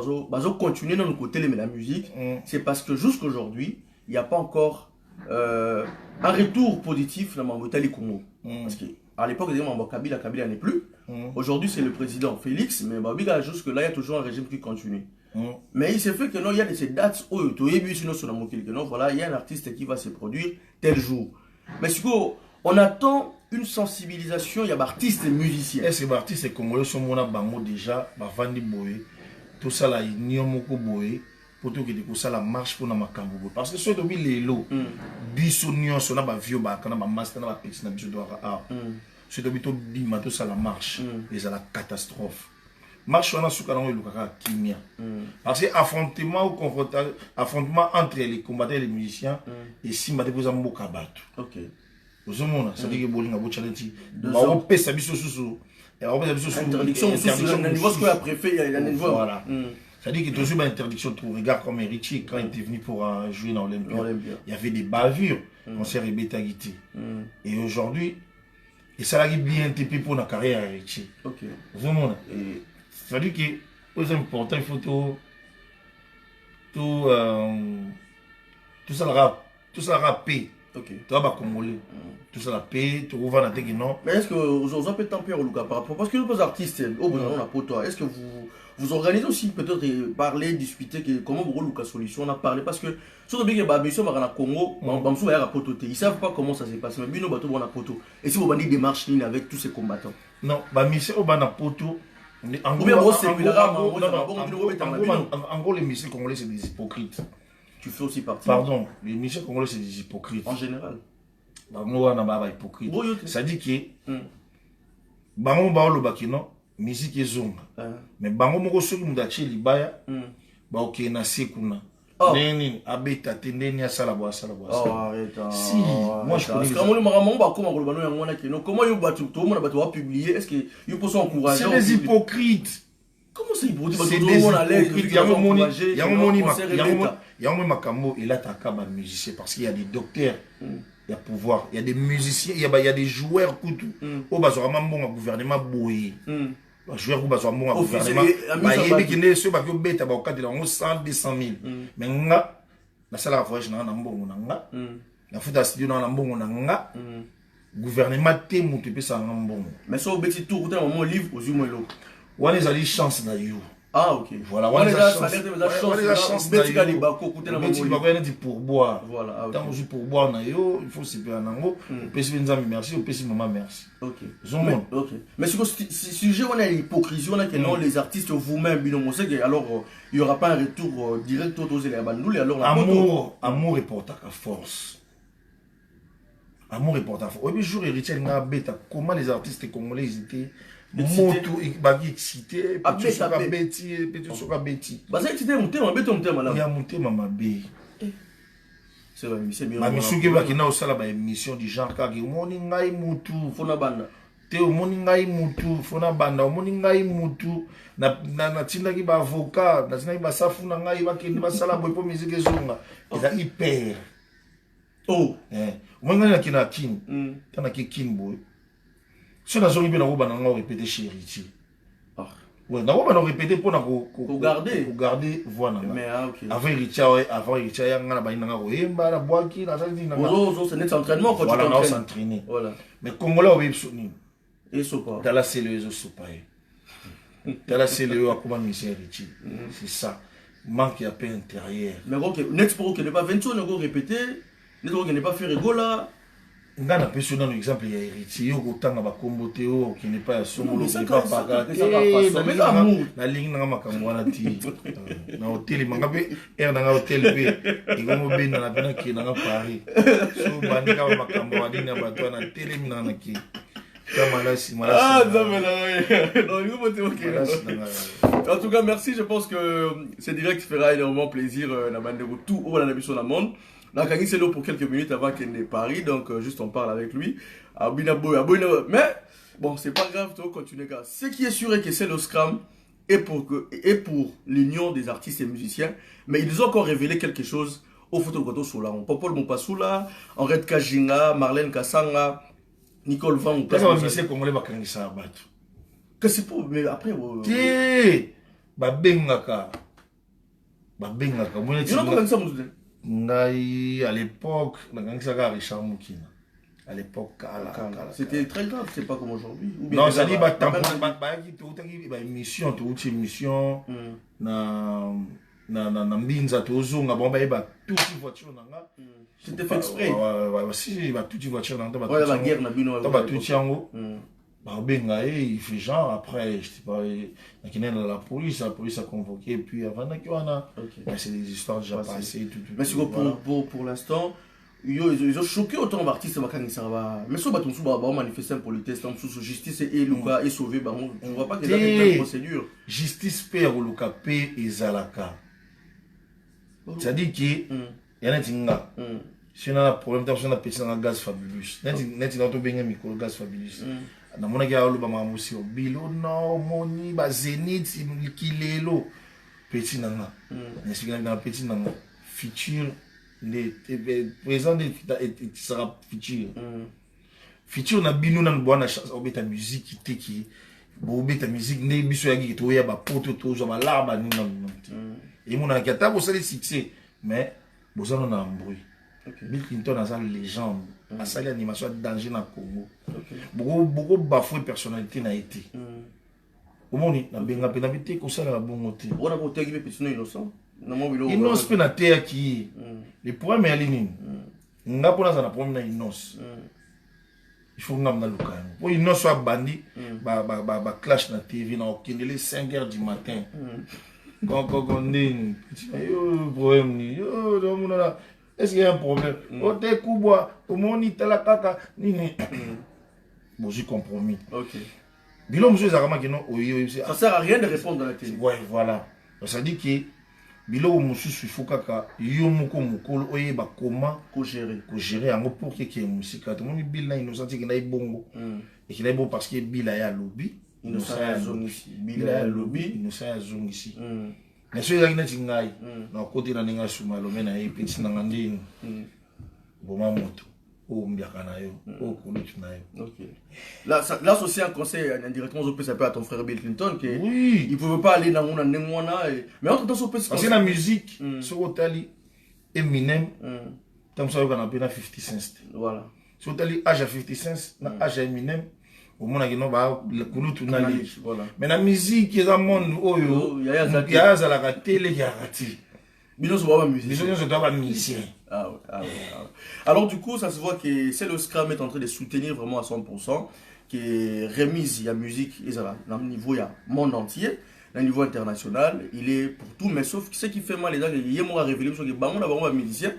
continuer dans le côté de la musique. C'est parce que jusqu'aujourd'hui il n'y a pas encore un retour positif dans le Congo. Parce que à l'époque Kabila n'est plus. Aujourd'hui c'est le président Félix, mais jusque là il y a toujours un régime qui continue. Mais il s'est fait que non, il y a ces dates où voilà, il y a un artiste qui va se produire tel jour. Mais ce on attend une sensibilisation, il y a artistes et musiciens. Est-ce que les artistes congolais sont déjà Vandi Boé, tout ça là, il y a beaucoup Boé, pour tout que ça la marche pour Namakambo. Parce que ceux qui ont les lots, Bissonion, son a vieux, quand on a master, on a petit, on a besoin de ceux qui ont dit, tout ça la marche, et ça la catastrophe. Marche on a soukarango lukaka kimia parce que affrontement entre les combattants et les musiciens et si mate poza mboka bato ozomona ça dit que bolinga bo challenge ba opesa biso susu et ba opesa biso interdiction na niveau ce que a préfet il y a niveau voilà ça dit que toujours une interdiction pour regarde comme Richie quand il était venu pour jouer dans l'Olympia il y avait des bavures concert et bêta guité et aujourd'hui et ça l'a bien TP pour la carrière Richie ozomona et ça veut dire que c'est important, il faut tout ça la paix. Tu vas congolais. Tout ça la paix, tu vas dans tes non. Mais est-ce que vous avez peut-être un peu par rapport parce que nous artistes au bout d'un moment est-ce que vous organisez aussi peut-être parler, discuter comment vous avez solution on a parlé parce que surtout bien que mission va dans Congo, ils savent pas comment ça s'est passé mais bino bateau na poto. Et si vous bandit démarche ligne avec tous ces combattants. Non, mission au bana poto. En gros, les missiles congolais, c'est des hypocrites. Tu fais aussi partie. Pardon, les missiles congolais, c'est des hypocrites. En général. Ça dit que bango baolo bakino musique ezonga. Mais bango moko soki mudachi libaya ba ok na sekuna. Neni abeta tendeni asala bo. Si moi je connais comment tout le monde va publier est-ce que ils peuvent encourager c'est des hypocrites. Comment c'est hypocrite c'est des hypocrites. Il y a un makambo il attaque ba musicien parce qu'il y a des docteurs il y a pouvoir il y a des musiciens il y a des joueurs kutu au bazo mambo gouvernement boye joueur ba zo mon gouvernement ba yebi kine ceux ba ko beta ba okatela ngo 100 200 000 mais nga na sala voyage na mbongo na nga na futa studio na mbongo na nga gouvernement te mutu pesa na mbongo mais so beti tout côté moment livre aux humelo wana ezali chance na yo ok voilà wana la chance beti ka libako côté na mbongo ba ko ndi pour boire voilà tant aussi pour boire na yo il faut se faire nango pesi nzambe merci ou pesi maman merci mais si sujet on a l'hypocrisie on a que non les artistes vous-même bino c'est que alors il y aura pas un retour direct aux les bandouli alors amour est porté à force amour est porté à force oui jour héritier nga beta comment les artistes congolais étaient moto bagi excité petit soka beti baza excité mutema beto mutema là ya mutema mabe c'est vrai c'est bien ma misuki ba kina osala ba émission du genre kaki moni ngai mutu fona banda te omoni ngai mutu fona banda omoni ngai mutu na tindaki ba avocat na tindaki ba safuna ngai bakende basala boy po musique ezonga eza hyper omoni ngai na kina kin tana ki kin boy si on a zongi bien on répéter chez Richie ouais on va répéter pour garder voilà mais avant Richie yanga na baina ngo yemba la boaki na sali na c'est net entraînement quand tu s'entraîner voilà mais congolais au soni et sopa dans la cellule sopa dans la cellule à comment monsieur Richie c'est ça manque à paix intérieur mais OK net pour que ne pas 20 ne go répéter ne go ne pas faire rigola ngana peso dans l'exemple ya héritier yo kotanga ba kombo teo qui n'est pas solo c'est pas ça, pas mais l'amour. la ligne na makambo wana ti na hotel mangabe er na hotel pe igomo be na pena ki na Paris so bandika makambo wadi na bato na télé na ki ah non mais là non il faut te en tout cas merci, je pense que ce direct fera énormément plaisir la bande de tout au la mission la monde. Donc, c'est là pour quelques minutes avant qu'il n'ait Paris, donc juste on parle avec lui. Mais bon, c'est pas grave, tu vas continuer. Ce qui est sûr est que c'est le Scrum et pour l'union des artistes et musiciens, mais ils ont encore révélé quelque chose au photographie Soula. On Popol Mompasoula, Henriette Kajinga, Marlène Kassanga, Nicole Van. Que c'est pour, mais après. Babengaka. Babengaka. À l'époque, Richard Moukina. À l'époque, c'était très grave, c'est pas comme aujourd'hui. Non, ça dit, émission, na mbinza tozonga bon ba toute voiture nanga c'était fait exprès si ba toute voiture nanga ba la guerre na bino ba tout yango ba benga il fait genre après je sais pas la police a convoqué puis avant que wana c'est des histoires déjà passées tout mais pour l'instant ils ont choqué autant d'artistes bakani saraba mais so batonsu ba manifester pour le test en sous justice et Luka et sauver ba on voit pas que c'est une procédure justice père Luka p ezalaka. C'est-à-dire qu'il y a un si on a un problème, on a pété dans le gaz fabuleux. Net dans ton bien micro gaz fabuleux. Na mona kia olo ba mamusi o bilo no moni ba zenith kilelo pété nanga. N'explique dans pété nanga. Futur les présent et sera futur. Futur na bino na bwana chance obeta musique qui obeta musique ne biso ya ki to ya ba poto to zo ba larba ni non. Et mon enquête, vous savez succès, mais vous avez un bruit. Bill Clinton a une légende, a sa animation de danger dans le Congo. Beaucoup bafoué personnalité n'a été. Au monde, na benga penabité ko sala la bonne moté. On a côté qui peut innocent. Innocent pe na terre qui les problèmes est ligne. Nga pona za na problème na innocent. Il faut ngam na luka. Pour innocent soit bandit, ba clash na TV na okindele 5h du matin. Est-ce qu'il y a un problème? Bon, j'ai compromis. Ok. Ça sert à rien de répondre dans la télé. Ouais, voilà. Ça dit que Bilo Moussus, il faut que Yomoko Mukolo Oyeba comment gérer en pour qu'il y ait musique. Tout le monde dit qu'il nous senti qu'il y a bon. Et qu'il est bon parce que Bill a lobby. Innocent ya zone ici. Bila lobby, innocent ya zone ici. Mais ceux qui n'ont pas na côté na ninga suma lomé na petit na ngandini. Boma moto. O mbiaka na yo, o kolutu na yo. OK. Là c'est aussi un conseil indirectement au ça peut à ton frère Bill Clinton que oui, il pouvait pas aller dans mon ndengwana mais entre temps ça peut parce que la musique sur Otali Eminem comme ça on a bien 50 Cent. Voilà. Sur Otali âge 50 Cent, na âge Eminem. Au monde qui ba le kulutu na li voilà mais la musique est dans monde oyo ya za la télé ya rati bino so ba musique bino so ba musicien alors du coup ça se voit que c'est le Scrum est en train de soutenir vraiment à 100% que remise ya musique ezala na niveau ya monde entier na niveau international il est pour tout mais sauf ce qui fait mal les gars il y a moi révéler que bango na bango ba musicien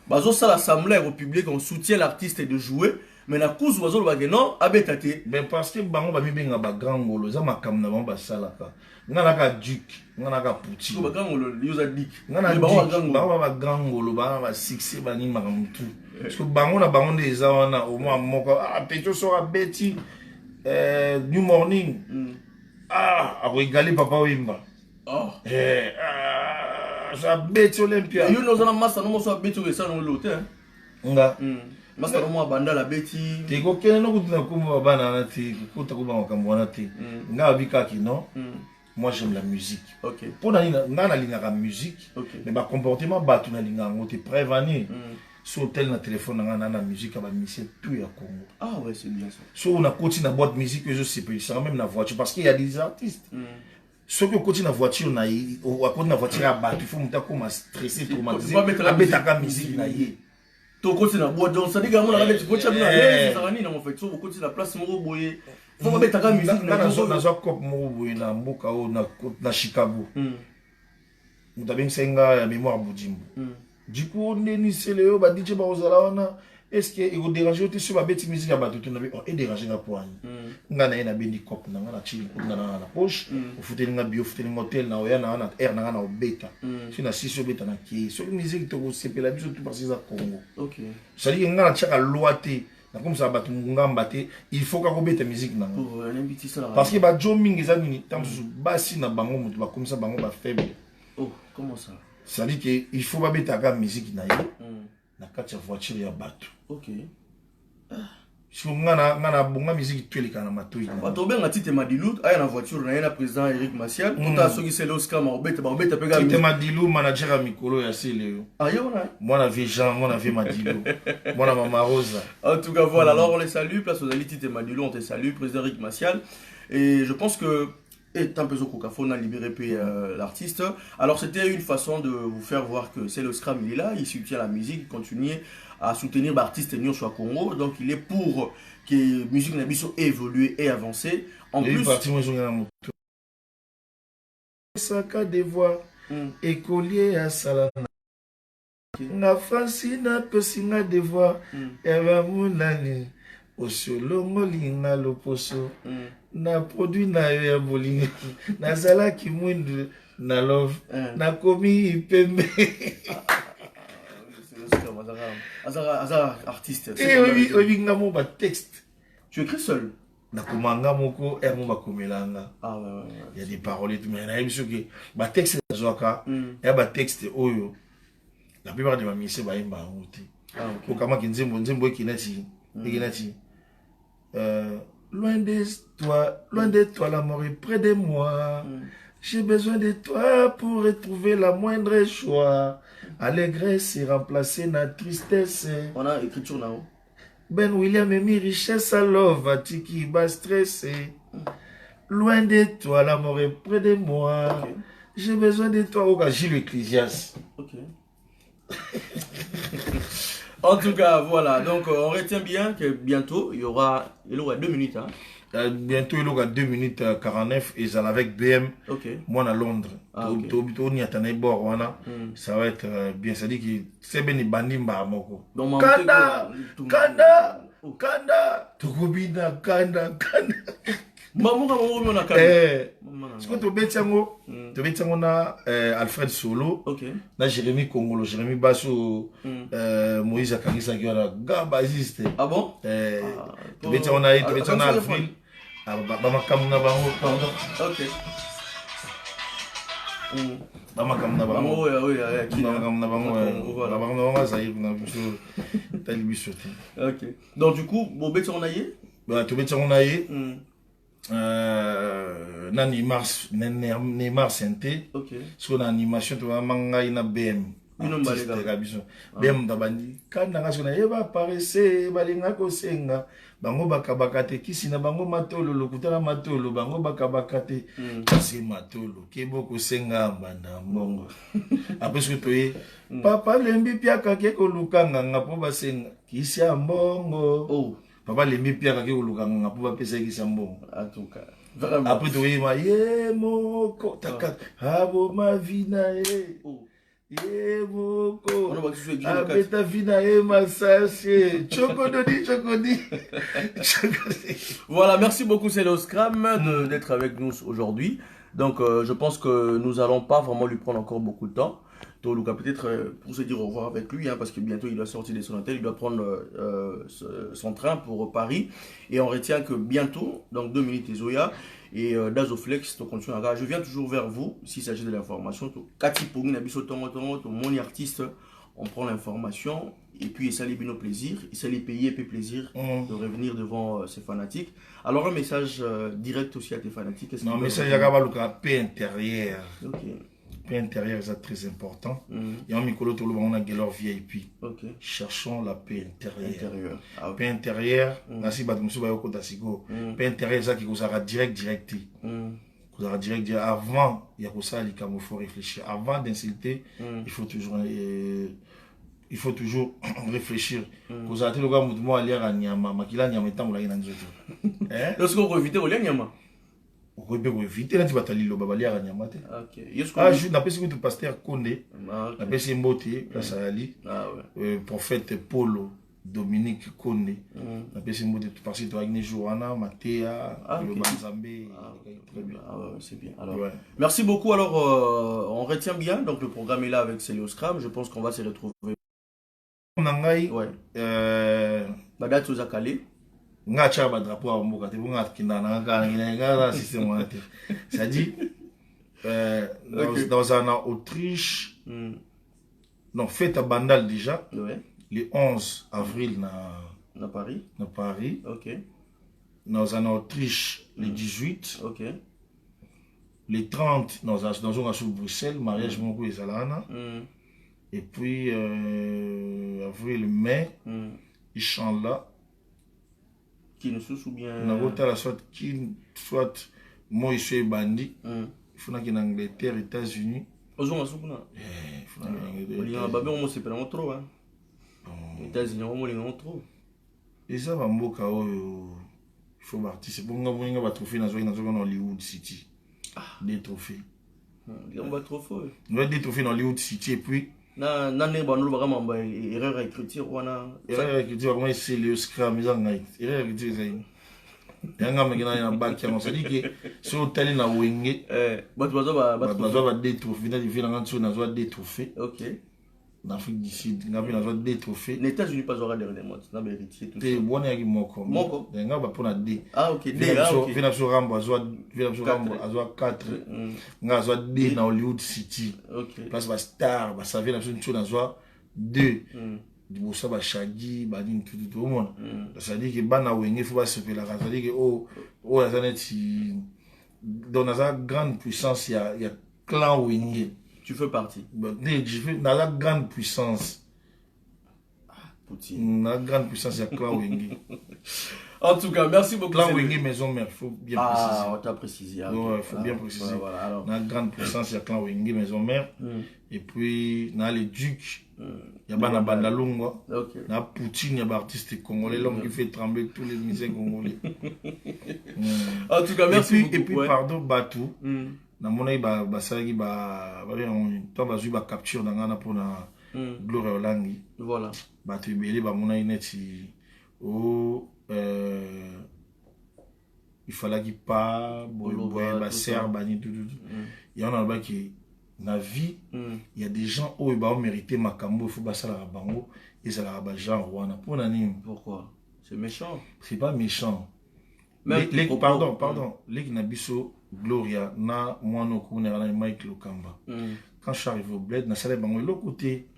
bazo ça l'assemblée république on soutient l'artiste de jouer. Mais na cause oiseau le non abetate ben parce que bango ba mibenga ba grand ngolo za makam na bango ba salaka ngana ka duc ngana ka puti ba grand ngolo yoza dik ngana bango ba grand ngolo ba succès ba ni makamtu parce que bango na bango des wana au moins moko peto sera beti new morning a regaler papa wimba ça beti olympia yo no zana massa no mo so beti o ça no l'hôtel nga Masta no banda la beti te ko kene no kutina kuma bana na te ko ta ko ba makambo na te nga bika ki non moi j'aime la musique OK pour na na linga la musique mais ba comportement ba tu na linga ngo te prévenir sur tel na téléphone na musique ba mixer tout ya Congo ah ouais c'est bien ça so on a continué na boîte musique je sais pas ça même na voiture parce qu'il y a des artistes ceux qui continuent na voiture na à côté na voiture à battre il faut monter comme stressé traumatisé à mettre la musique na yé côté na boîte donc ça dit que mon la tu peux chambrer na ça rani en fait so côté la place mo boye faut pas mettre ta musique na zo cop mo boye na mboka o na Chicago mutabeng senga ya mémoire budimbo du coup ndeni seleo ba DJ ba ozala wana est-ce que il vous déranger te sur ba beti musique ya bato na et déranger nga poani nga na bendi cop na nga na chill na poche au fouter nga bio fouter nga hotel na oya na air na na obeta si na sisio beta na ki so musique to sepela biso tout parce ça Congo OK ça dit nga na chaka loité na comme ça bato ngamba te il faut ka ko beta musique na parce que ba jo mingi za nini tam su basi na bango mutu ba comme ça bango ba faible. Oh comment ça ça dit que il faut ba beta ka musique na yo na kati ya voiture ya bato. OK si ngana bonga musique tweleka na matoi na bato benga Tite Madilu aya na voiture na yena président Eric Martial tout soki c'est l'Oscar ma obeta pega Tite Madilu manager ya mikolo ya Seleo ayo na moi vie Jean moi vie Madilu moi Mama Rosa. En tout cas voilà alors on les salue place aux alliés Tite Madilu on te salue président Eric Martial et je pense que tant que Kokafon a libéré l'artiste. Alors c'était une façon de vous faire voir que c'est le Scram, il est là, il soutient la musique, il continue à soutenir l'artiste Nyon sur Congo. Donc il est pour que la musique Nabiso évolue et avance. En plus, Saka de voix, écolier à Salana. Na Francina Pesina de voix, Eva Mounani, Osolongo Lina Loposo. Na produit na ya bolingo na zala ki mwindu na love na komi pembe Azara artiste oui ngamo ba texte tu écris seul na komanga moko ermo ba komelanga il y a des paroles et tout mais na biso ke ba texte zoaka ya ba texte oyo la plupart de ma mise ba imba nguti ko kama kinzembo kinati loin de toi, l'amour est près de moi. J'ai besoin de toi pour retrouver la moindre joie. Allégresse et remplacer la tristesse. On a écriture là-haut. Ben William et mi richesse à love, Tiki va stresser. Loin de toi, l'amour est près de moi. Okay. J'ai besoin de toi. Oh, Gilles Ecclésias. Ok. En tout cas, voilà. Donc, on retient bien que bientôt, il y aura 2 minutes. Hein. Bientôt, il y aura 2 minutes 49 et ça avec BM. Ok. Moi, à Londres. Ça va être bien. Ça dit que c'est bien les bandits. Kanda! Kanda! Ce que tu veux na Alfred Solo, na Jérémy Congolo, Jérémy Basso, Moïse Akangisa qui a gaba existe. Ah bon? Tu veux on a Alfred, Bama Kamuna Bango, pardon. Ok. Bama Kamuna Bango. Oui, Bama Kamuna Bango. Bama Kamuna Bango, ça y est, on a vu ça. Ok. Donc du coup, bon, tu on a y? Bah, tu veux on a y? Na Neymar Santé. Ok. Sur l'animation, tu vois, manga ina BM. BM dabandi. Quand na ngasona eba parese balinga ko senga. Bango bakabakate kisi na bango matolo lokutana matolo bango bakabakate. C'est matolo. Kebo ko senga mbanda mbongo. Après ce que tu papa lembi piaka ke ko lukanga ngapo basenga kisi ya mbongo. Oh. Papa lembi piaka ke ko lukanga ngapo bapesa kisi ya mbongo. En tout cas. Vraiment. Après tu vois ye moko taka abo mavina e. Yemoko abeta vina e masase chokodi. Voilà, merci beaucoup c'est le Scram d'être avec nous aujourd'hui. Donc je pense que nous allons pas vraiment lui prendre encore beaucoup de temps. Toluka peut-être pour se dire au revoir avec lui, hein, parce que bientôt il doit sortir de son hôtel, il doit prendre son train pour Paris. Et on retient que bientôt, donc 2 minutes Zoya et Dazoflex, je viens toujours vers vous s'il s'agit de l'information. Mon artiste, on prend l'information et puis ça libère nos plaisirs, et ça les payer et plaisir de revenir devant ses fanatiques. Alors un message direct aussi à tes fanatiques. Non, un message à la paix intérieure. Ok. Paix intérieure, c'est très important. Et en micro, tout le monde a leur VIP. Okay. Cherchons la paix intérieure. Ah, okay. Paix intérieure, nasi batumusu ba yoko dasigo. Paix intérieure, ça qui vous aura direct. Vous aura direct. Avant, il y a ça, il faut réfléchir. Avant d'insulter, il faut toujours il faut toujours réfléchir. Vous avez le gars mouvement à lire à Nyama, Makila Nyama tant la ina nzoto. Lorsqu'on peut éviter au Nyama. On peut éviter là tu vas t'aller le baba lire à Nyama. OK. Ah je n'appelle ce que tu pasteur Konde. N'appelle c'est Mbote place à Ali. Ah ouais. Prophète Polo Dominique Konde. N'appelle c'est Mbote tu passes toi Agnes Joana, Matéa, le Banzambé. Ah ouais, c'est bien. Alors merci beaucoup. Alors on retient bien donc le programme est là avec Célio Scram, je pense qu'on va se retrouver. Nangai La date aux Akale. Nga cha ba drapeau à mboka te bunga kinda na nga système monétaire. Ça dit dans un Autriche non fête à Bandal déjà le 11 avril na Paris. OK. Dans un Autriche le 18. OK. Le 30 dans un sur Bruxelles mariage mon et Zalana. Et puis avril mai Inch'Allah qui nous sous bien la soit qui soit moi je suis bandit il faut que en Angleterre États-Unis ozonga sukuna olinga babe on se pela trop hein États-Unis on linga trop et ça va mboka oyo il faut participer pour nga ba trophée na Hollywood City des trophées on va trop fort nous des trophées dans Hollywood City et puis na ne ba no ba mamba erreur écriture wana erreur écriture comment c'est le scrum ils ont erreur écriture ça yanga mekina na bac ya ça dit que sur tali na wenge bazo ba des trophées na vivre dans sur na zo des trophées OK en Afrique du Sud nga na zo des trophées les États-Unis pas aura dernier mois na héritier tout ça te bona yaki moko nga ba pona D OK D vina sur Rambo azo 4 nga zo D na Hollywood City OK place ba star ba savait na sur na zo 2 du bossa ba shagi ba din tout le monde ça dit que bana wenge faut pas se faire la ça dit que la zaneti dans la grande puissance il y a clan wenge tu fais partie je fais dans la grande puissance Poutine dans la grande puissance il y a clan wenge en tout cas merci beaucoup clan wenge maison mère faut bien préciser on t'a précisé ouais faut bien préciser dans la grande puissance il y a clan wenge maison mère et puis dans les ducs il y a Bana Bandalunga, na Poutine, il y a artiste congolais, l'homme qui fait trembler tous les musiciens congolais. En tout cas, merci beaucoup. Et puis, pardon, Batou, na mon avis, Basagi, toi, Bazou, capture dans Ghana pour la Gloria Olangi. Voilà. Batou, Bélé, mon avis, net, il fallait qu'il pas, Basser, Bani, tout. Il y en a là-bas qui. Na vie, il y a des gens où ils ont mérité Makambo, il faut passer la bango, et ça la genre wana. Pourquoi? C'est méchant. C'est pas méchant. Pardon. Les Nabiso, Gloria, na moano kune na Mike Lokamba. Quand je suis arrivé au bled, na salé bango l'autre côté.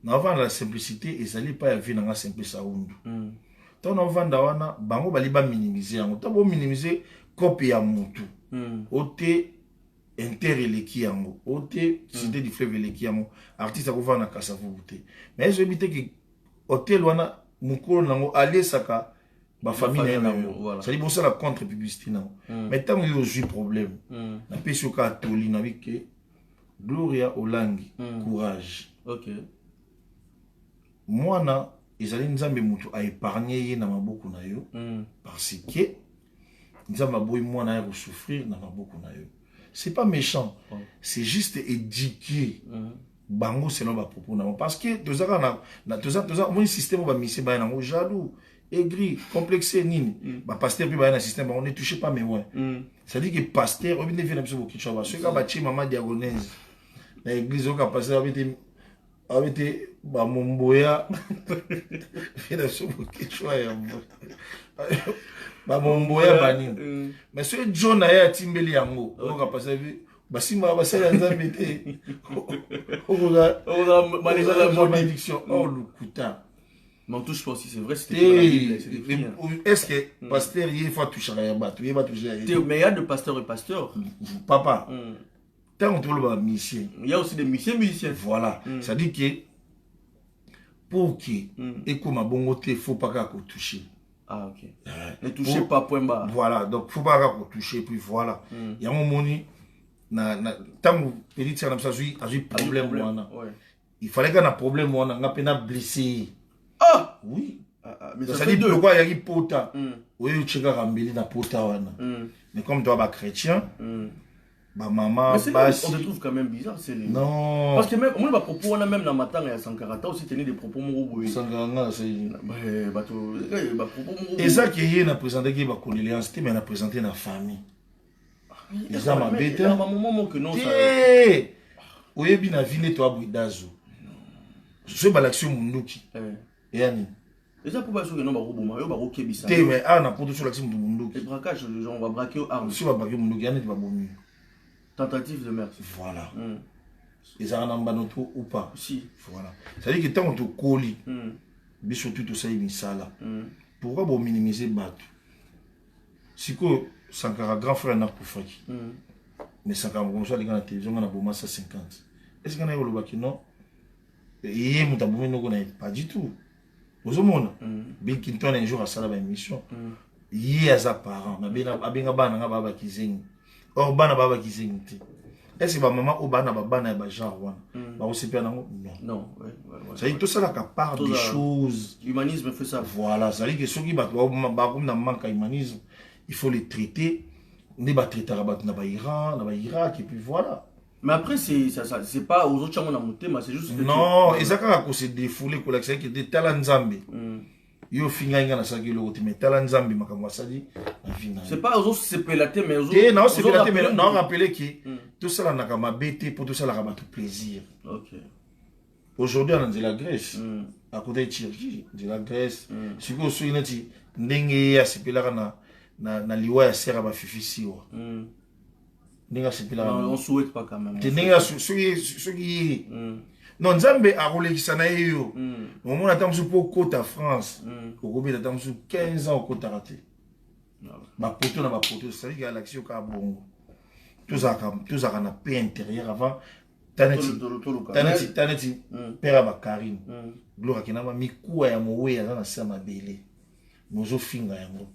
Na avant la simplicité, ils allaient pas vivre dans la simplicité saoundu. Tant na vanda wana, bango bali ba minimiser, on t'a beau minimiser copie à mutu. Ote intereleki yango ote cité du fleuve eleki yango artiste akova na kasavu bouté mais je éviter que hôtel wana mukolo nango aller saka ba famille nango ça dit bon ça la contre publicité nango mais tant il y a eu problème na peso ka toli na wike Gloria Olangi courage OK mwana ezali nzambe mutu a épargner ye na maboko na yo parce que nzambe boy mwana ya souffrir na maboko na yo. C'est pas méchant, c'est juste éduquer. Bango c'est non propos parce que deux ans mon système va misser ba na jaloux, aigri, complexé nini. Ba pasteur puis ba na système on ne touche pas mais ouais. Ça dit que pasteur on vient faire un peu quelque chose. Ce ka ba chi maman diagonese. Na église on ka pasteur avait ba momboya fait un peu quelque chose. Ba momboya bani mais ce John aya timbeli yango on va passer basima basala nzambe te on a malédiction oh lukuta mais touche pas aussi c'est vrai c'était est-ce que pasteur il faut toucher à bateau il va toucher mais il y a de pasteur et pasteur papa tant on le musicien il y a aussi des musiciens voilà ça dit que pour qui et comme bon côté faut pas qu'on toucher. Ah ok. Ne touchez pas point bas. Voilà, donc faut pas qu'on toucher puis voilà. Il y a un moment na tant petit ça ça a eu problème voilà. il fallait qu'on a un problème, on a blessé. Ah oui. Mais ça dit pourquoi il y a eu pota. Oui, tu as rambélé na pota. Mais comme toi, bah chrétien, bah maman, bah on te trouve quand même bizarre, c'est non. Parce que même moi, ma propos, on a même dans Matanga, il y a Sankarata aussi tenu des propos mourou. Sankarata, c'est. Et ça qui est présenté qui va condoléance, mais on a présenté la famille. Ils ont ma bête. Maman que non ça. Oui, bien vie toi Bouidazo. Je vais l'action Munduki. Yani. Et ça pour pas que non ba roboma, yo ba rokebisa. Té mais na pour sur l'action Munduki. Et braquage, on va braquer aux armes. Si on va braquer Munduki, yani tu vas bomber. Tentative de meurtre. Voilà. Ils ont un banoto ou pas. Si. Voilà. Ça veut dire que tant qu'on te colle, mais surtout tout ça il sala. Pourquoi vous minimiser battu? Si que Sankara grand frère n'a pas fait. Mais Sankara comme ça les gars la télévision on a bomba 50. Est-ce qu'on a eu le bac non? Et mon tabou non connaît pas du tout. Aux hommes, Bill Clinton un jour à ça la émission. Il y a sa parent, mais bien bana nga baba kizengi. Or bana baba kizengi. Est-ce que maman ou bana bana ba genre wana? Ba aussi bien non. Non, ça dit tout ça la part des choses. L'humanisme fait ça. Voilà, ça dit que ceux qui ba comme na manque humanisme, il faut les traiter. On va traiter na ba Iran, na ba Irak et puis voilà. Mais après c'est pas aux autres champs on a monté, mais c'est juste que non, et ça quand se défouler ko la c'est que des talents nzambe. Yo finga inga na saki lo mais talent nzambe makamwa sadi na fina. C'est pas aux autres c'est pélaté mais aux autres. Et non, c'est pélaté mais non rappeler que tout ça na kama bête pour tout ça la kama tout plaisir. OK. Aujourd'hui on est de la Grèce. À côté de Turquie, de la Grèce. Si vous souvenez ti ndenge ya sepela na liwa ya sera ba fifisi wa. On souhaite pas quand même. Non, Nzambe a relégissé na yo. Au moment où tu pour côté France, au combien de temps 15 ans au côté raté. Ma poto na ma poto, ça dit que l'action ka bongo. Tout ça na paix intérieure avant. Taneti père ba Karine. Gloire ki na ma mikuwa ya mowe ya na sa mabele. Mozo finga yango.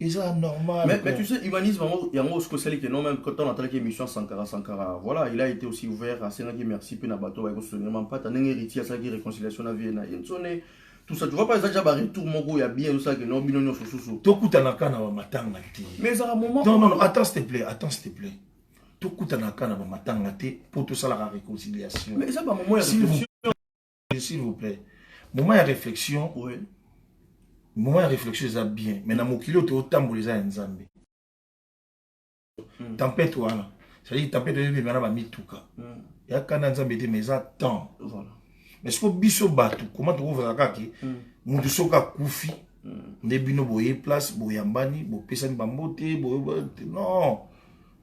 C'est normal. Mais tu sais, humanisme, il y a un autre spécial qui est non même quand on entend l'émission Sankara. Voilà, il a été aussi ouvert à Sénagi, merci, puis Nabato, et on pas un héritier à sa réconciliation à Vienne. Tout ça, tu vois pas, ça déjà retour, mon gros, il y a bien tout ça que non, binonio sous. Tokutanaka na matanga te. Mais ça a un moment. Non, attends s'il te plaît. Tokutanaka na matanga te pour tout ça la réconciliation. Mais ça, bah, moment, s'il vous plaît. Moment de réflexion. Oui. Moment de réflexion ça bien mais na mokilo to tamboliza nzambe tempête wana ça dit tempête de bana ba mituka ya kana nzambe te mais ça temps voilà mais ce que biso batu comment tu ouvre kaki mutu soka kufi ne bino boye place boyambani bo pesani bambote non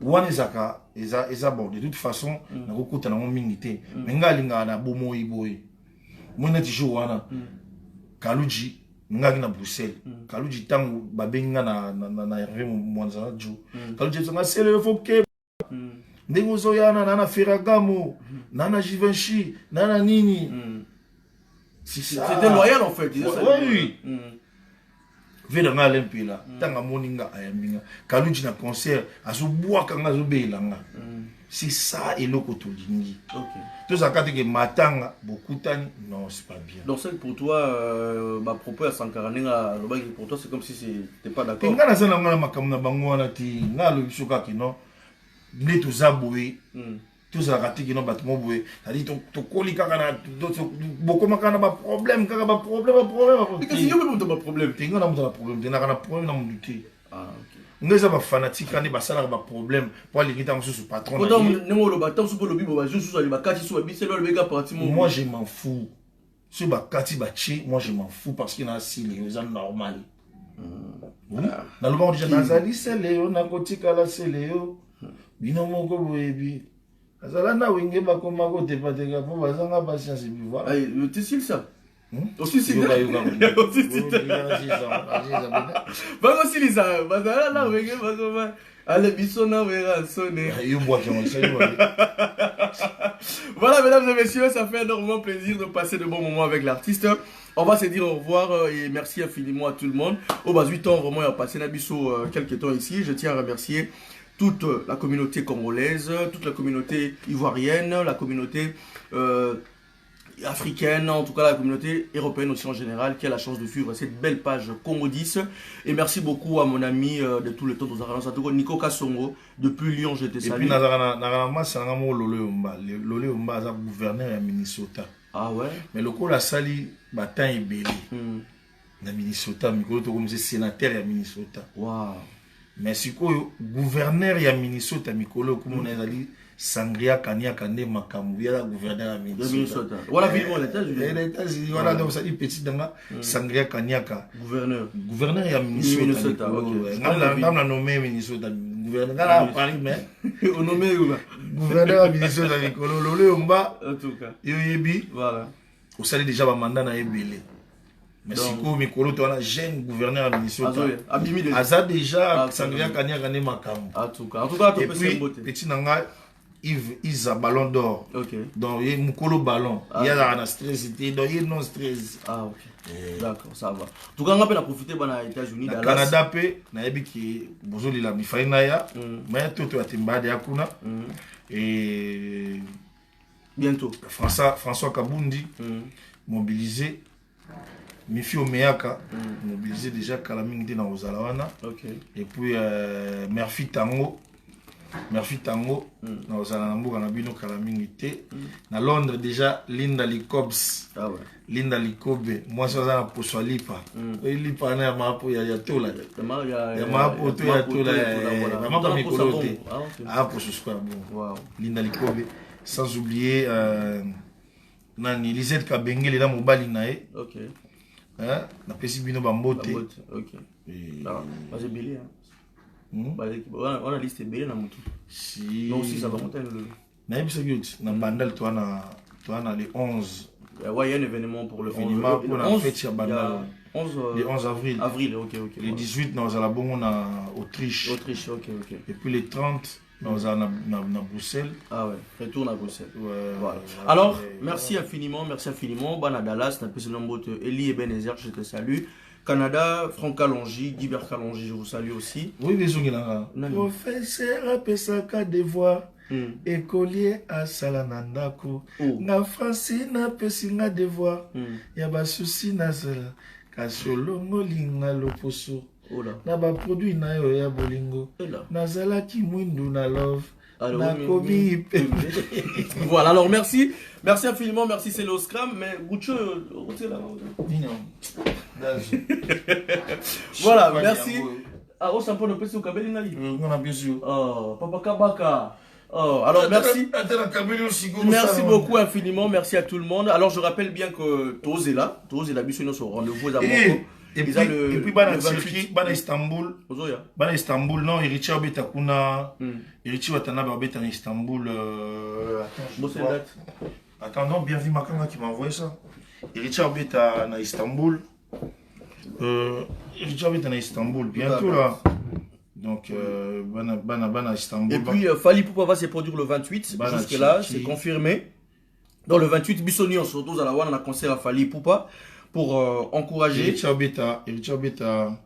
wana zaka eza bon de toute façon na kokota na mingi te mais ngalinga na bomoyi boye mona ti jour wana Kaluji ngaki na Bruxelles Kaluji tangu babenga na Hervé Mwanza jo Kaluji tsanga sele foke ndenge zoyana na Ferragamo na Givenchy na nini c'était loyal en fait oui vena ngale mpela tanga moninga ayambinga Kaluji na concert azobwaka ngazo belanga c'est ça et le kotolingi. OK. Tout ça quand que matanga beaucoup tani non, c'est pas bien. Donc c'est pour toi ma propos à Sankara ninga pour toi c'est comme si c'était pas d'accord. Ngana sana ngana makamna bango wana ti ngalo bisoka ki non. Ne to zaboui. Tout ça quand que non batmo boui. Ça dit to koli kaka na beaucoup makana ba problème kaka ba problème. Mais qu'est-ce qu'il y a pas problème? Ngana mo na problème, na problème na muduti. Ah OK. Nous sommes fanatiques, nous avons des problèmes pour aller sur le patron. Moi je m'en fous. Si moi je m'en fous parce qu'il y a un normal. Dans le monde, c'est Léo, Nakotika, c'est Léo. Binomoko Boebi. Azalana Wingé Bakomako, t'es pas des gars pour Bazanga patience et puis voilà. Tu sais ça? Aussi c'est va aussi les allez bisona verra sonner. Voilà mesdames et messieurs, ça fait énormément plaisir de passer de bons moments avec l'artiste. On va se dire au revoir et merci infiniment à tout le monde. Au bas 8 ans vraiment il a passé Nabiso quelques temps ici. Je tiens à remercier toute la communauté congolaise, toute la communauté ivoirienne, la communauté africaine, en tout cas la communauté européenne aussi en général, qui a la chance de suivre cette belle page Congo 10. Et merci beaucoup à mon ami de tout le temps, Nico Kassongo, depuis Lyon, je te salue. Et puis, Lolé Omba, gouverneur à Minnesota. Ah ouais? Mais le coup, la sali, batan et belé. Na Minnesota, Mikolo, comme c'est sénateur à Minnesota. Wow. Mais si quoi, gouverneur à Minnesota, Mikolo, comme on a dit, Sangria Kanya Kande Makambu, il y a gouverneur à Minnesota. Voilà, ville, les États-Unis. Les États-Unis, voilà, donc ça dit petit danga, Sangria Kanyaka. Gouverneur à Minnesota. On a nommé Minnesota. Gouverneur à Paris, mais. On nommé où là? Gouverneur à Minnesota, Mikolo, Lolé Omba. En tout cas. Yoyebi. Voilà. Au salé déjà, un mandat na Ebele. Mais si quoi, Mikolo, tu as un jeune gouverneur à Minnesota. Aza déjà, Sangria Kanyaka Kande Makambu. En tout cas, tu peux se beauté. Petit nanga. Yves a ballon d'or. Donc, il y a un ballon. Il y a un stress. Donc, il y a non stress. Ah, ok. D'accord, ça va. En tout cas, on a profité aux États-Unis. Au Canada, on a vu que la Mifaïnaya. Mais tout est timbade à Kuna. Et bientôt. François Kabundi, mobilisé. Mifi Omeaka, mobilisé déjà Kalamingde dans Ozalawana. Et puis, Murphy Tango. Merci Tango, nous à Londres déjà, Linda Licobs. Linda Licobe, moi je suis pour Swalipa. Lipa na mapo ya tola. Ya mapo to ya tola. Vraiment comme écoloté. Ah pour ce soir bon. Linda Licobe, sans oublier Nani Lisette Kabengele na mobali nae. OK. Hein, na pesi bino bambote. OK. Ah, c'est bilé hein. On a listé bien dans moto. Si. Non, si ça va monter le. Mais c'est bien. Dans Bandal, toi, on les 11. Ouais, il y a un événement pour le 11. Pour la fête sur Bandal. Le 11 avril. Avril, ok. Les 18, nous allons bon en Autriche. Autriche, ok. Et puis les 30, nous allons à Bruxelles. Ah ouais, retourne à Bruxelles. Voilà. Alors, merci infiniment. Bon à Dallas, n'a pas de Eli et Benezer, je te salue. Canada, Franck Kalonji, Guibert Kalonji, je vous salue aussi. Oui, bisous, professeur Pesaka devoir, écolier à Salanandako, na Francine Pesinga devoir, yaba souci na zela, kasolo molinga loposo, na ba produit na yo ya bolingo, na zala ki mwindu na love. Voilà, alors merci infiniment, merci c'est le Scrum, mais Guccio, voilà, merci. Ah, on s'en prend un peu sur Kabeli Nali. On a bien sûr. Oh, Papa Kabaka. Oh, alors merci. Merci beaucoup infiniment, merci à tout le monde. Alors je rappelle bien que Toz est là, Bissonio au rendez-vous à Monaco. Et puis, Bana Istanbul, non, Irichi Obeta Kuna, Irichi Watanabe Obeta Istanbul. Attends, non, bienvenue Makanga qui m'a envoyé ça. Irichi Obeta na Istanbul. Irichi Obeta na Istanbul, bientôt là. Donc, Bana Istanbul. Et puis, Fali Poupa va se produire le 28, jusque-là, c'est confirmé. Dans le 28, Bissonio, surtout à la Wana, on a concert à Fali Poupa. Pour encourager. Irichi Obeta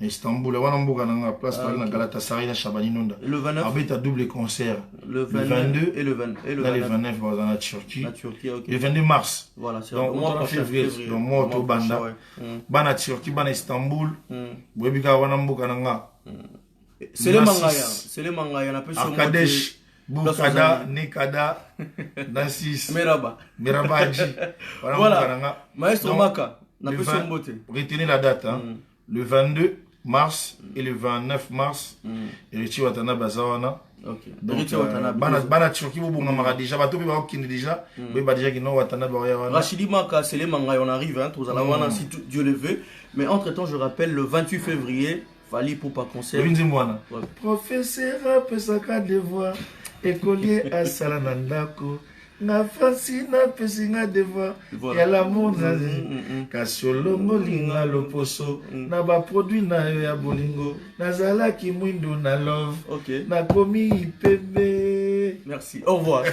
Istanbul, la place na Galatasaray na Shabani Nonda. Le 29. Obeta double concert. Le 22 et le 29 dans la Turquie. Ok. Le 22 mars. Voilà, c'est donc mois février. Donc mois to banda. Bana Turquie, bana Istanbul. Bwebika wana mboka nanga. C'est le mangaya, na peu sur Kadesh. Boukada, Nekada, Nassis, Merabaji. Voilà. Maestro Maka, retenez la date. Le 22 mars et le 29 mars, Irichi Watana Bazawana. Donc, Bana Turki, vous avez déjà, déjà, Rachidi Maka, c'est les Manga, on arrive, si Dieu le veut. Mais entre-temps, je rappelle, le 28 février, Fali Poupa concert. Professeur Pesaka devoir. Écolier à Salanandako, na Francina Pesinga devoir, et la mona, Kasolo molinga loposo, na ba produit na yo ya bolingo, na zala ki mwindu na love, na komi ipebe. Merci, au revoir.